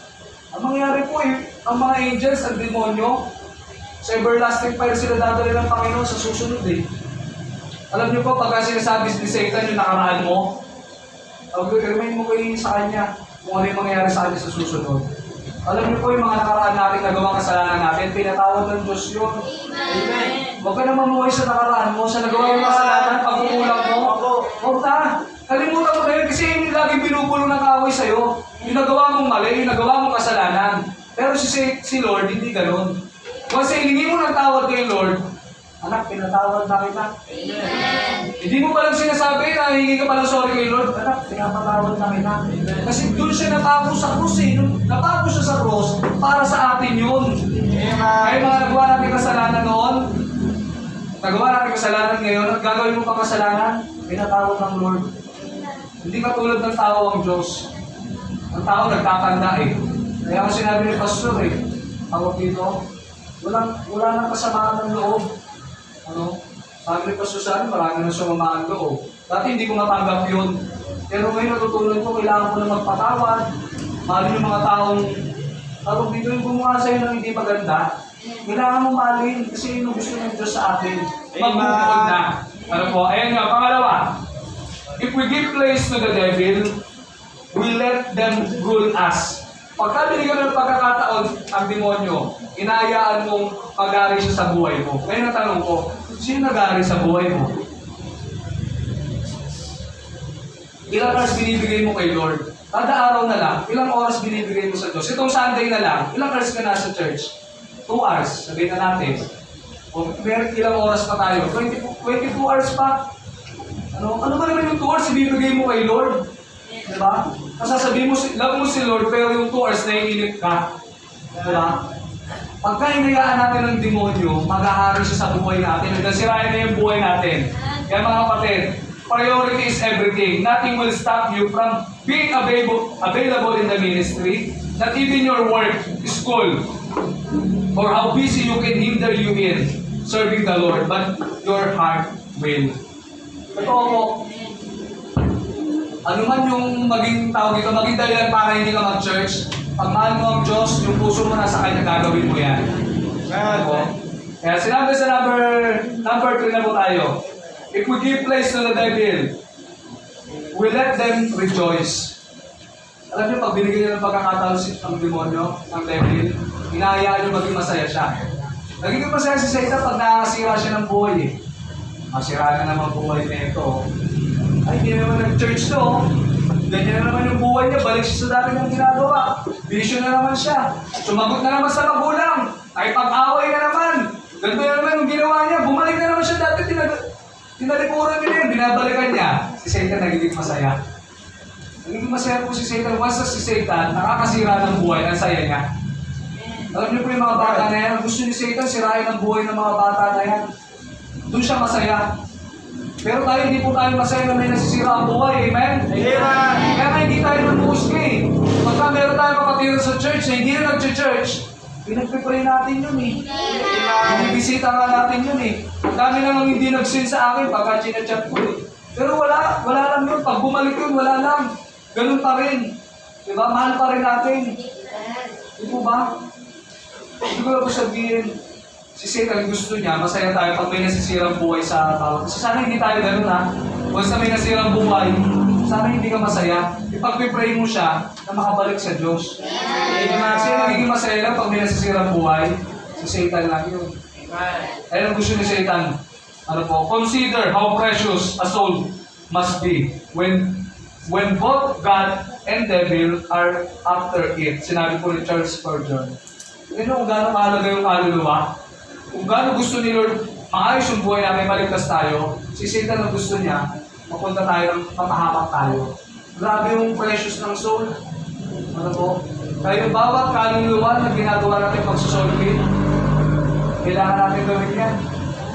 Ang mangyayari po ang mga angels, ang demonyo, sa everlasting fire sila dadali ng Panginoon sa susunod eh. Alam niyo po, pagka sinasabi ni Satan yung nakaraan mo, remind mo kayo sa kanya kung ano yung mangyayari sa kanya sa susunod. Alam niyo po yung mga nakaraan natin, nagawang kasalanan natin, pinatawad ng Diyos yun. Amen. Huwag ka naman mamuhay sa nakaraan mo, sa nagawa yung kasalanan, pagkukulang mo. Huwag na. Kalimutan mo kayo kasi yung laging binubulo ng kaaway sa'yo. Yung nagawa mong mali, yung nagawa mong kasalanan. Pero si Lord, hindi ganun. Kasi hiningi mo ng tawad kay Lord, anak, pinatawad na kita. Amen. Hindi mo palang sinasabi na hihingi ka palang sorry kay Lord, anak, pinapatawad na kita. Kasi doon siya napako sa krus eh. Napako siya sa krus para sa atin yun. Kaya mga nagawa natin kasalanan noon, nagawa natin kasalanan ngayon, at gagawin mo pa kasalanan, pinatawad ng Lord. Hindi katulad ng tao ang Diyos. Ang tao nagtatanda eh. Kaya ako sinabi ni Pastor eh, tawag dito, wala nang kasamaan ng loob. Ano? Sabi ni Pastor San, marami na sumamaan loob. Dati hindi ko matanggap yun. Pero ngayon natutunan ko, kailangan ko na magpatawad. Mahalin yung mga taong, tawag dito yung gumawa sa'yo ng hindi maganda. Kailangan mo mahalin kasi yun ang gusto ng Diyos sa atin. Magbubukod na. Ano po? Ayan nga, pangalawa. If we give place to the devil, we let them rule us. Pagka binigyan ng pagkakataon ang demonyo, inayaan mong mag-ari siya sa buhay mo. Ngayon ang tanong ko, sino nag-ari sa buhay mo? Ilang oras binibigay mo kay Lord? Kada araw na lang, ilang oras binibigay mo sa Diyos? Itong Sunday na lang, ilang hours ka na sa church? 2 hours, sabihin na natin. O meron ilang oras pa tayo? 22 hours pa? Ano ba naman yung 2 hours ibibigay mo kay Lord? Diba? Kasasabihin mo, love mo si Lord, pero yung 2 hours naiinip ka. Diba? Pagka hinayaan natin ng demonyo, mag-ahari siya sa buhay natin. Nagkasirain na yung buhay natin. Kaya mga kapatid, priority is everything. Nothing will stop you from being available in the ministry. Not even your work, school, or how busy you can hinder you in serving the Lord, but your heart will. Totoo po. Ano man yung maging tawag ito, maging dahilan para hindi ka mag-church, pag mahal mo ang Diyos, yung puso mo nasa Kanya, gagawin mo yan. Kaya sinabi sa number 3 na po tayo. If we give place to the devil, we let them rejoice. Alam niyo, pag binigyan niyo ng pagkakataon ang demonyo, ang devil, hinahayaan niyo maging masaya siya. Nagiging masaya si Satan pag nakakasira siya ng buhay eh. Masira na naman buhay na ito. Ay, hindi naman nag-church to. Ganyan na naman yung buhay niya. Balik siya sa dati niyang ginagawa. Bisyo na naman siya. Sumagot na naman sa magulang. Ay, pag-away na naman. Ganito na naman yung ginawa niya. Bumalik na naman siya dati. Tinalikuran niya yun. Binabalikan niya. Si Satan nagiging masaya. Nagiging masaya po si Satan. Once si Satan, nakakasira ng buhay. Ang saya niya. Alam niyo po yung mga bata na yan. Gusto ni Satan sirain ang buhay ng mga bata na yan. Doon siya masaya. Pero tayo hindi po tayo masaya na may nasisira ang buhay. Amen? Amen. Kaya nga hindi tayo namuhusga eh. Pagka meron tayo kapatiran sa church na hindi na nag-church, pinagpipray natin yun eh. Bibisita nga natin yun eh. Ang dami namang hindi nag-send sa akin pagka chinachat ko eh. Pero wala lang yun. Pag bumalik yun, wala lang. Ganun pa rin. Diba? Mahal pa rin natin. Di po ba? Siguro ko sabihin, si Satan gusto niya, masaya tayo pag may nasisirang buhay sa tao. Kasi sana hindi tayo ganun ha. Once na may nasirang buhay, sana hindi ka masaya. Ipag-pray mo siya na makabalik sa Diyos. Kasi nagiging masaya lang pag may nasisirang buhay, si Satan lang yun. Ayun ang gusto ni Satan. Ano po? Consider how precious a soul must be when both God and devil are after it. Sinabi po ni Charles Spurgeon. Kung gaano mahalaga yung kaluluwa, kung gaano gusto ni Lord maayos yung buhay namin, maligtas tayo, si Satan ang gusto niya, mapunta tayo, mapahamak tayo. Grabe yung precious ng soul. Ano po? Kaya bawat kaluluwa na ginagawa natin pagsusolving, kailangan natin gawin yan.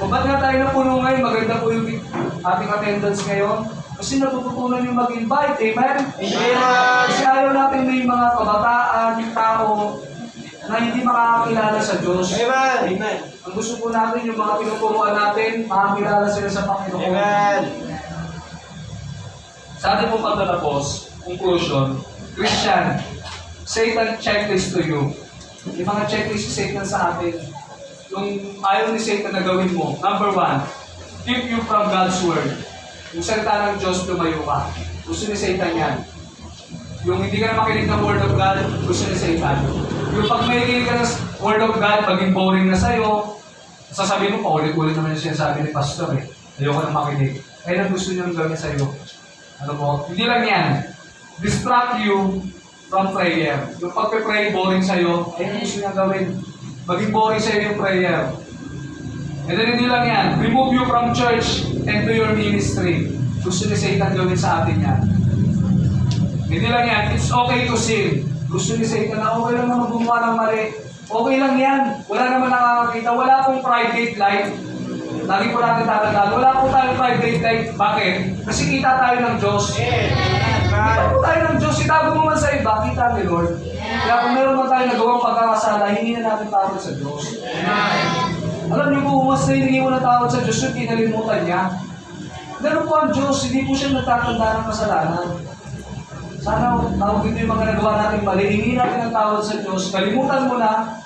Kung ba't nga tayo napuno ngayon, maganda po yung ating attendance ngayon. Kasi natututunan yung mag-invite, amen? Amen. Kasi ayaw natin may mga kabataan, yung tao, na hindi makakakilala sa Diyos. Amen. Ang gusto po natin, yung mga tinuturuan natin, makakilala sila sa Panginoon. Amen. Sa ating pong pagtatapos, conclusion, Christian, Satan checklist to you. Yung mga checklist si Satan sa atin. Yung ayaw ni Satan na gawin mo. Number 1, keep you from God's Word. Yung salita ng Diyos, lumayo ka. Gusto ni Satan yan. Yung hindi ka na makinig ng Word of God, gusto ni Satan. Yung pag may kinig ka ng Word of God, maging boring na sa'yo, sasabihin mo, paulit-ulit naman yung sinasabi ni Pastor eh. Ayoko na makinig. Ayun ang gusto niyang gawin sa'yo. Ano po? Hindi lang yan. Distract you from prayer. Yung pagpe-pray, boring sa'yo, ayun ang gusto niyang gawin. Maging boring sa'yo yung prayer. And then hindi lang yan. Remove you from church and to your ministry. Gusto ni Satan gawin sa atin yan. Hindi lang yan. It's okay to sin. Gusto ni Satan na okay lang naman gumawa ng mali. Okay lang yan. Wala naman nakakakita. Wala pong private life. Lagi po natin tatandaan. Wala po tayong private life. Bakit? Kasi kita tayo ng Diyos. Kita po tayo ng Diyos. Itago mo man sa iba. Kita ni Lord. Kaya kung meron man tayo nagawang pagkakasala, hindi na natin tawag sa Diyos. Alam niyo po, mas na hiningi mo na tawad sa Diyos yung kinalimutan niya. Ganun po ang Diyos, hindi po siya nagtatanda ng kasalanan. Sana tawag dito yung mga nagawa natin mali, hiningi natin ang tawad sa Diyos, kalimutan mo na,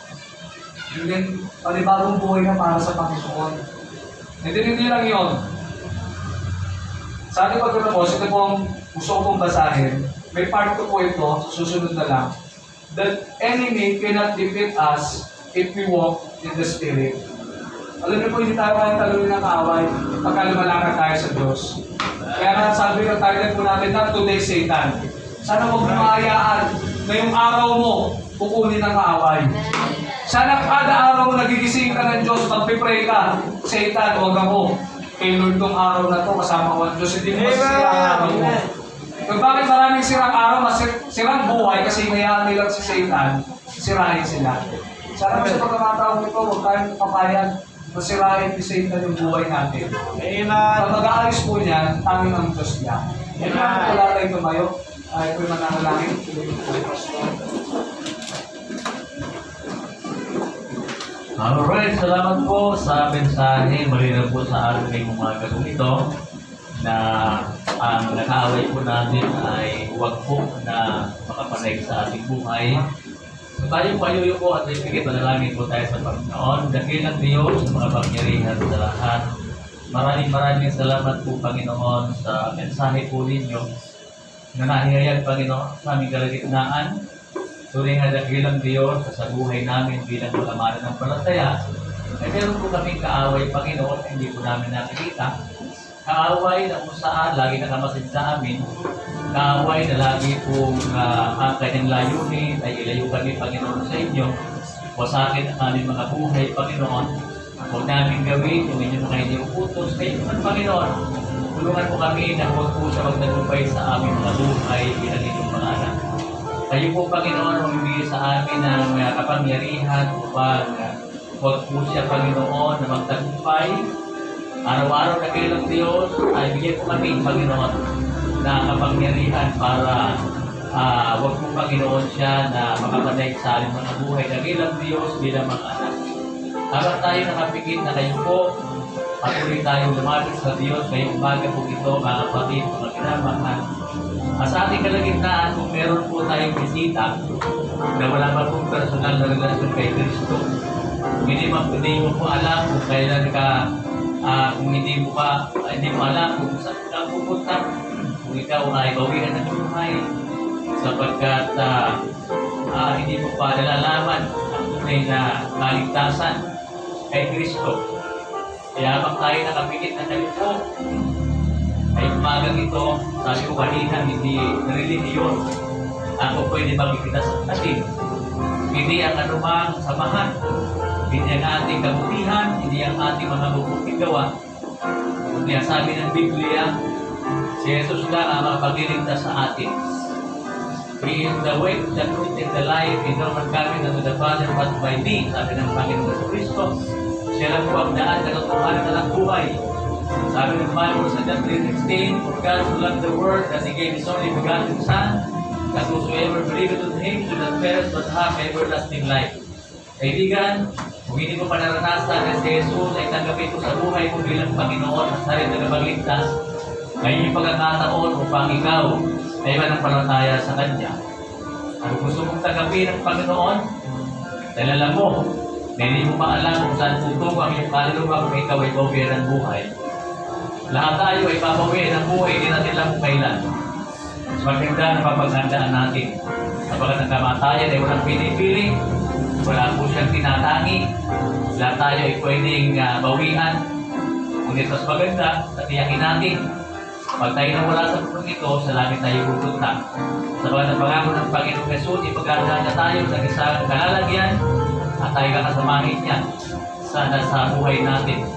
and then panibagong buhay na para sa Panginoon. And then hindi lang yun. Sa ating pagkatapos, ito pong gusto ko pong basahin. May part 2 po ito, susunod na lang. The enemy cannot defeat us if we walk in the Spirit. Alam niyo po, hindi tayo kayang talunin ng kaaway pagka lumalakad tayo sa Diyos. Kaya nga sabi ng title po natin, not today, Satan. Sana huwag mo maayaan na yung araw mo, kukunin ng kaaway. Sana kada araw mo nagigising ka ng Diyos, magpipray ka, Satan, huwag ako. Kay Lord tong araw na to, kasama ko ang Diyos, hindi mo masisira ang araw mo. Kung bakit maraming sirang araw, sirang buhay, kasi mayaan nilang si Satan, sirahin sila. Sana sa pagkakataon ito, huwag tayong papayag, masirahin ni Satan yung buhay natin. Pag mag-aayos po niya, tanging ang Diyos niya. Kaya wala tayong tumayo, ay ko'y mananalangin. Alright, salamat po sa mensahe. Malinaw po sa ating mga ganong ito na ang nakaaway po natin ay huwag po na makapanay sa ating buhay. So tayo payuyo po at ibigay panalangin po tayo sa Panginoon. Dakilang Diyos sa mga pangyarihan sa lahat. Maraming salamat po Panginoon sa mensahe po ninyo na nahihayag Panginoon sa aming kalagitnaan. Tuloy nga dakilang Diyos sa buhay namin bilang mga mananampalataya. Ay meron po kaming kaaway Panginoon, hindi po namin nakikita. Kaaway na kung saan lagi nakamasid sa amin. Kaaway na lagi pong ang kanyang layunin ay ilayo kami Panginoon sa inyo. O sa akin ang aming mga buhay Panginoon. Huwag namin gawin kung inyo mga iniuutos. Kayo naman Panginoon, tulungan po kami na huwag po siya magtagumpay sa aming mga buhay bilang inyong mga anak. Kayo po Panginoon ang bibigay sa amin ng kapangyarihan upang huwag po siya Panginoon na magtagumpay Araw-araw na kilang Diyos ay bigyan po kami, Panginoon, na kapangyarihan para wag po, Panginoon, siya na makapatay sa aling mga buhay. Dakilang Diyos bilang mga anak. Habang tayo nakapikit na kayo po, patuloy tayong lumapit sa Diyos ngayong umaga po ito, mga kapatid, mga kinamahal. Sa ating kalagitnaan, kung meron po tayong bisita na wala pa pong personal na relasyon kay Kristo, hindi mo po alam kung kailan kung hindi mo alam kung saan ka pupunta, kung ikaw ay bawian ng buhay, sapagkat hindi mo pa nalalaman ang tunay na kaligtasan kay Kristo. Kaya habang tayo nakapikit na kayo po, ay umagang ito, sabi ko kanina, hindi relihiyon ako pwede magkikita sa atin. Hindi ang anumang samahan, hindi ang ating kabutihan, hindi ang ating mga mabuting gawa. Kundi ang sabi ng Biblia, si Jesus lang ang makapagliligtas sa atin. He is the way, the truth, and the life. In no man coming unto the Father but by me, sabi ng Panginoon Kristo. Siya lang po ang daan, katotohanan na lang buhay. Sabi ng Bible sa John 3:16, for God so loved the world that He gave His only begotten Son, that whosoever believeth on Him should not perish but have everlasting life. Kaibigan, kung hindi mo pa naranasan na si Jesus ay tanggapin ko sa buhay mo bilang Panginoon at sarili na magligtas, ngayon yung pagkakataon upang ikaw ay mananampalataya sa Kanya. Kung gusto mong tanggapin ang Panginoon, dahil alam mo, na hindi mo maalam kung saan tutungo ang iyong kaluluwa kung ikaw ay bawian ng buhay. Lahat tayo ay babawian ng buhay, hindi natin alam kung kailan. Mas maganda na papaghandaan natin. Sapagkat ang kamatayan ay walang pinipili, wala po siyang tinatangi, lahat tayo ay pwedeng bawian. Ngunit mas maganda, tatiyakin natin. Pag tayo nawala sa mundo ito, sa langit tayo pupunta. Sapagkat ang pangako ng Panginoong Jesus, ipaghandaan niya tayo sa isang kalalagyan at tayo kakasamahin niya sana sa buhay natin.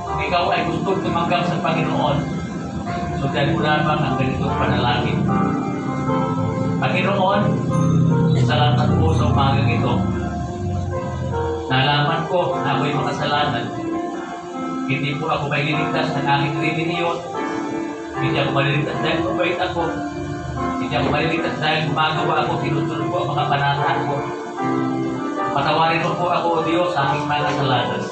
Kung ikaw ay gusto tumanggap sa Panginoon, sundan mo lamang ang ganitong panalangin. Panginoon, salamat po sa umagang ito. Nalaman ko na ako'y makasalanan. Hindi po ako may liligtas ng aking relihiyon. Hindi ako maliligtas dahil mabait ako. Hindi ako maliligtas dahil gumagawa ako, tinutunod ko ang mga pananahan ko. Patawarin mo po ako, O Diyos, sa aking mga kasalanan.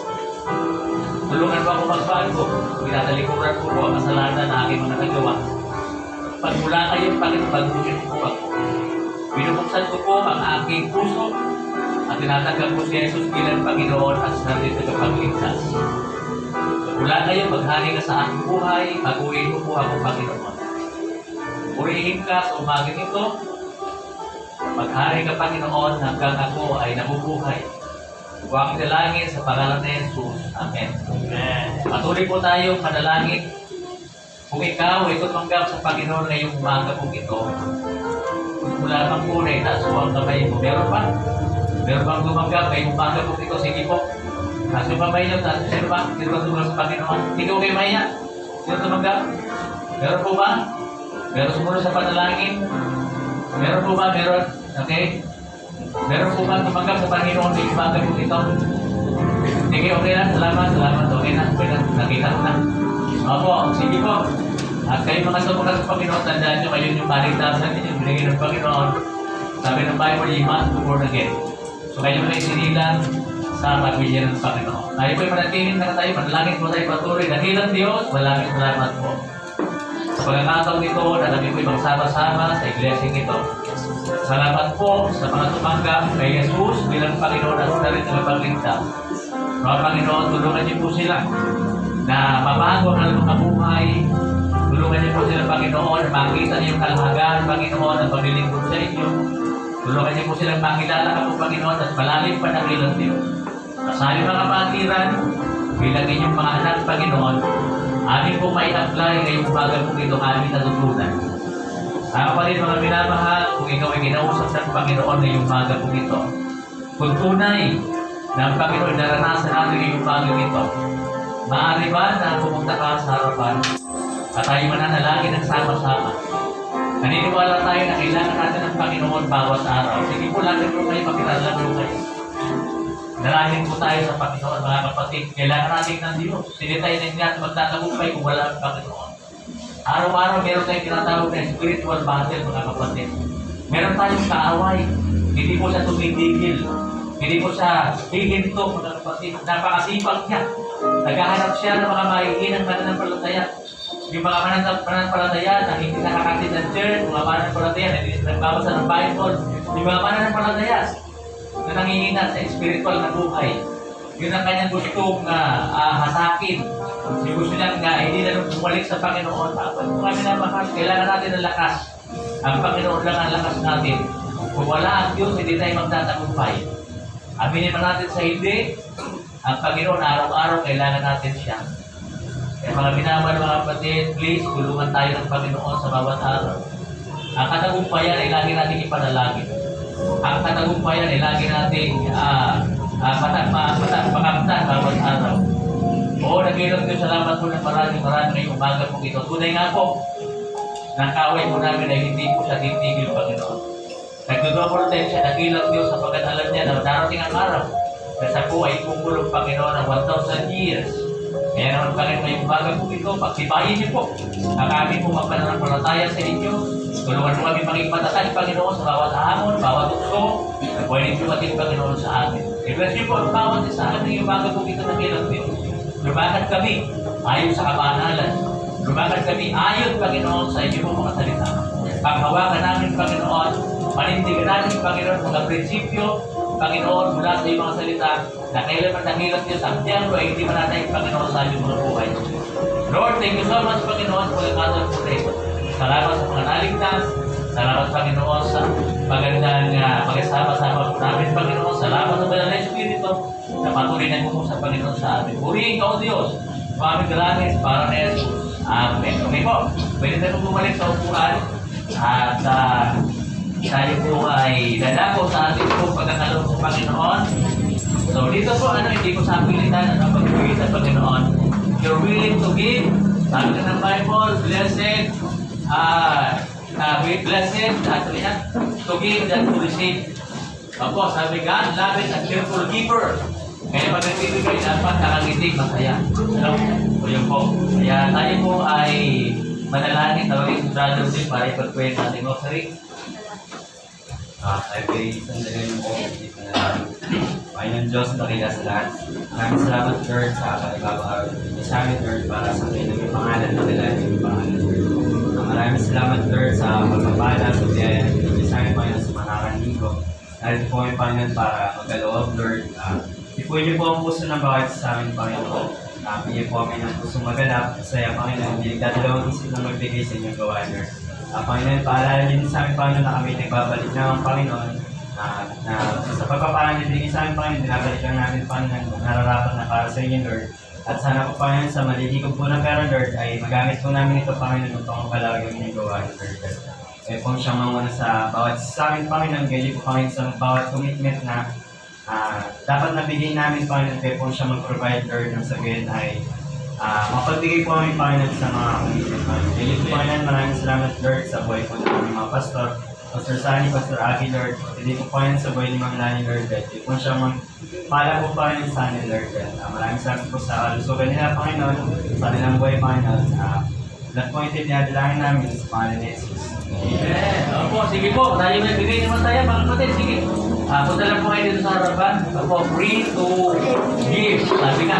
Tulungan mo ako magbago. Pinatalikuran ko po ang kasalanan na aking mga nagawa. Pagmula kayo, Panginoon, pagbusin ko po ako. Binubuksan ko po ang aking puso at tinatanggap ko si Jesus bilang Panginoon at sarili na kapagligtas. Pagmula kayo, maghari ka sa aking buhay, baguhin mo po ako, Panginoon. Purihin ka sa umagang ito. Maghari ka, Panginoon, hanggang ako ay nabubuhay. Huwag dalangin sa pangalan ni Jesus. Amen. Patuloy po tayong manalangin. Kung ikaw ay tumanggap sa Panginoon ngayong umaga po ito, kung lamang po na itaas mo ang kamay mo, meron pa? Meron bang tumanggap ngayong umaga po ito? Sige po. Taas yung kamay nyo, sino ba? Sino ba tumanggap sa Panginoon? Hindi ko kayo maya. Sino tumanggap? Meron po ba? Meron sumunod sa panalangin? Meron po ba? Meron? Okay? Meron po ba tumanggap sa Panginoon ngayong umaga po ito? Sige, okay na. Salamat. Okay na. Nakita ko na. Opo, sige po. At kayo mga tumanggap sa Panginoon, tandaan nyo, kayo yung kaligtasan ninyo, binigay ng Panginoon. Sabi ng Bible, you must be born again. So kayo may sinilang sa pamilya ng Panginoon. Tayo po'y manatiling na tayo, manalangin po tayo patuloy. Dahilan Diyos, maraming salamat po. Sa pagkakataon nito, na kami po'y magsama-sama sa iglesia ito. Salamat po sa mga tumanggap kay Jesus bilang Panginoon at sarili na pagligtas. Mga Panginoon, tulungan niyo po sila na mabago ang mga buhay. Tulungan niyo po sila, Panginoon, na makita niyong kalahagahan, Panginoon, at paglilingkod sa inyo. Tulungan niyo po silang makilala ako, Panginoon, at malalim pa ng ilang Diyos. Sa aming mga patiran, bilang inyong mga anak, Panginoon, amin po may apply ngayong umaga po itong aming natutunan. Ako pa rin mga minamahal, kung ikaw ay kinausap ng Panginoon ngayong umaga po ito, kung tunay na ang Panginoon naranasan natin ngayong umaga ito, maaari ba na pumunta ka sa harapan at tayo mananalangin ng sama-sama? Naniniwala tayo na kailangan natin ng Panginoon bawat araw. Sige po, lagi po kayo, makilala po kayo. Dalangin po tayo sa Panginoon, mga kapatid. Kailangan natin ng Diyos. Hindi tayo na hindi natin magtatagumpay kung wala ang Panginoon. Araw-araw meron tayong tinatawag na spiritual battle, mga kapatid. Meron tayong kaaway. Hindi po siya tumitigil. Hindi po siya hihinto, mga kapatid. Napakasipag niya. Naghahanap siya ng mga maiinang mananampalataya. Yung mga mananampalataya na hindi nakakatid ng church, mga mananampalataya na hindi nagbabasa ng Bible, yung mga mananampalataya na nangihina sa spiritual na buhay. Yun ang kanyang gustong hasakin. Yung gusto niya hindi na bumalik sa Panginoon. Tapos kung kami na mahal, kailangan natin ng lakas. Ang Panginoon lang ang lakas natin. Kung wala ang Diyos, hindi tayo magtatagumpay. Aminin man natin sa hindi, ang Panginoon araw-araw kailangan natin siya. Kaya mga minamahal mga kapatid, please, tulungan tayo ng Panginoon sa bawat araw. Ang katagumpayan ay lagi natin ipanalangin. Ang katagumpayan ay lagi nating makamtan bawat araw. Oo, nag-ilang Diyos, salamat po ng maraming ngayong umaga po ito. Tunay nga po, nakaway po namin ay hindi po siya titigil, Panginoon. Nagdodouble time siya, nag-ilang Diyos sapagkat alam niya na darating ang araw. Kasi po ay pumulong Panginoon ng 1,000 years. Kaya naman Panginoon ngayong umaga po ito, pagtibayin niyo po ang aming po magpananampalataya sa inyo. Tulungan mo kami maging matatag, Panginoon, sa bawat hamon, bawat tukso, na pwede dumating, Panginoon, sa amin. I-bless niyo po ang bawat isa sa amin ngayong umaga po ito ng ilang Diyos. Lumakad kami ayon sa kabanalan. Lumakad kami ayon, Panginoon, sa inyo po mga salita. Paghawakan namin, Panginoon, panindigan namin, Panginoon, mga prinsipyo, Panginoon, mula sa iyong mga salita, na kailanman nakilang Diyos ang tiyanglo ay hindi manatay, Panginoon, sa aming mga buhay. Lord, thank you so much, Panginoon, for the matter po ito. Salamat sa mga naligtas. Salamat, Panginoon, sa magandang pagkasama-sama po namin, Panginoon. Salamat sa Banal na Espiritu na patuloy na sa Panginoon sa amin. Purihin ka, O Diyos. Maraming salamat para na Jesus. Amen. Okay po, pwede tayo bumalik sa upuan at tayo po ay dadako sa ating po pagkakalong sa Panginoon. So dito po, hindi ko sa pilitan, pagbibigay sa Panginoon. You're willing to give. Sabi ka ng Bible, blessed, blessed, to give than to receive. Opo, sabi God, love is a cheerful giver. Kaya pag nagbibigay, dapat nakangitig, masaya. Alam mo? Yun po. Kaya tayo po ay manalangin, tawagin sa brother din para ipag-pray natin. O, sorry. Ay, sandali mo ko dito na lang. Panginoon Diyos, nakila sa lahat. Maraming salamat, Lord, sa kalibabang araw dito sa amin, Lord, para sa akin ng pangalan na kailangan ng pangalan, Lord. Maraming salamat, Lord, sa pagpapala, sa biyaya ng dito sa amin, Panginoon, sa manarang ko. Narito po kami, Panginoon, para magkaloob, Lord. Ipuin niyo po ang puso ng bawat sa amin, Panginoon. Bigyan po kami ng pusong maganap, masaya, Panginoon. Hindi nagdadalawang isip na magbigay sa inyong gawa, Lord. Panginoon, paalala din sa amin, Panginoon, na kami nagbabalik na ang Panginoon na sa pagpapalaan na binigay sa amin, Panginoon, binabalik lang namin, Panginoon, nararapat na para sa inyo, Lord. At sana po, Panginoon, sa maliligog po ng pera, Lord, ay magamit po namin ito, Panginoon, upang makalawag yung inyong gawa, Lord. Kaya po siyang mamuna sa bawat sa amin, Panginoon, ganyan po, Panginoon, sa bawat commitment na dapat nabigay namin, Panginoon, kaya po siya mag-provide, Lord, ng sabihin ay mapagbigay po kami, Panginoon, sa mga commitment, Panginoon. Kaya po, Panginoon, maraming salamat, Lord, sa buhay po ng aming mga pastor, Pastor Sani, Pastor Aki, Lord. Hindi po, Panginoon, sa buhay ni Mang Lani, Lord. Kaya po siya magpala po, Panginoon, sa amin, Lord. Maraming salamat po sa kalusugan nila, Panginoon, sa kanilang buhay, Panginoon. Lahat po yung tinadalangin namin sa pangalan ni Jesus. Amen. Opo, sige po. Tayo may bigay naman tayo, mga kapatid. Sige. Punta lang po kayo dito sa harapan. Opo, free to give. Sabi nga.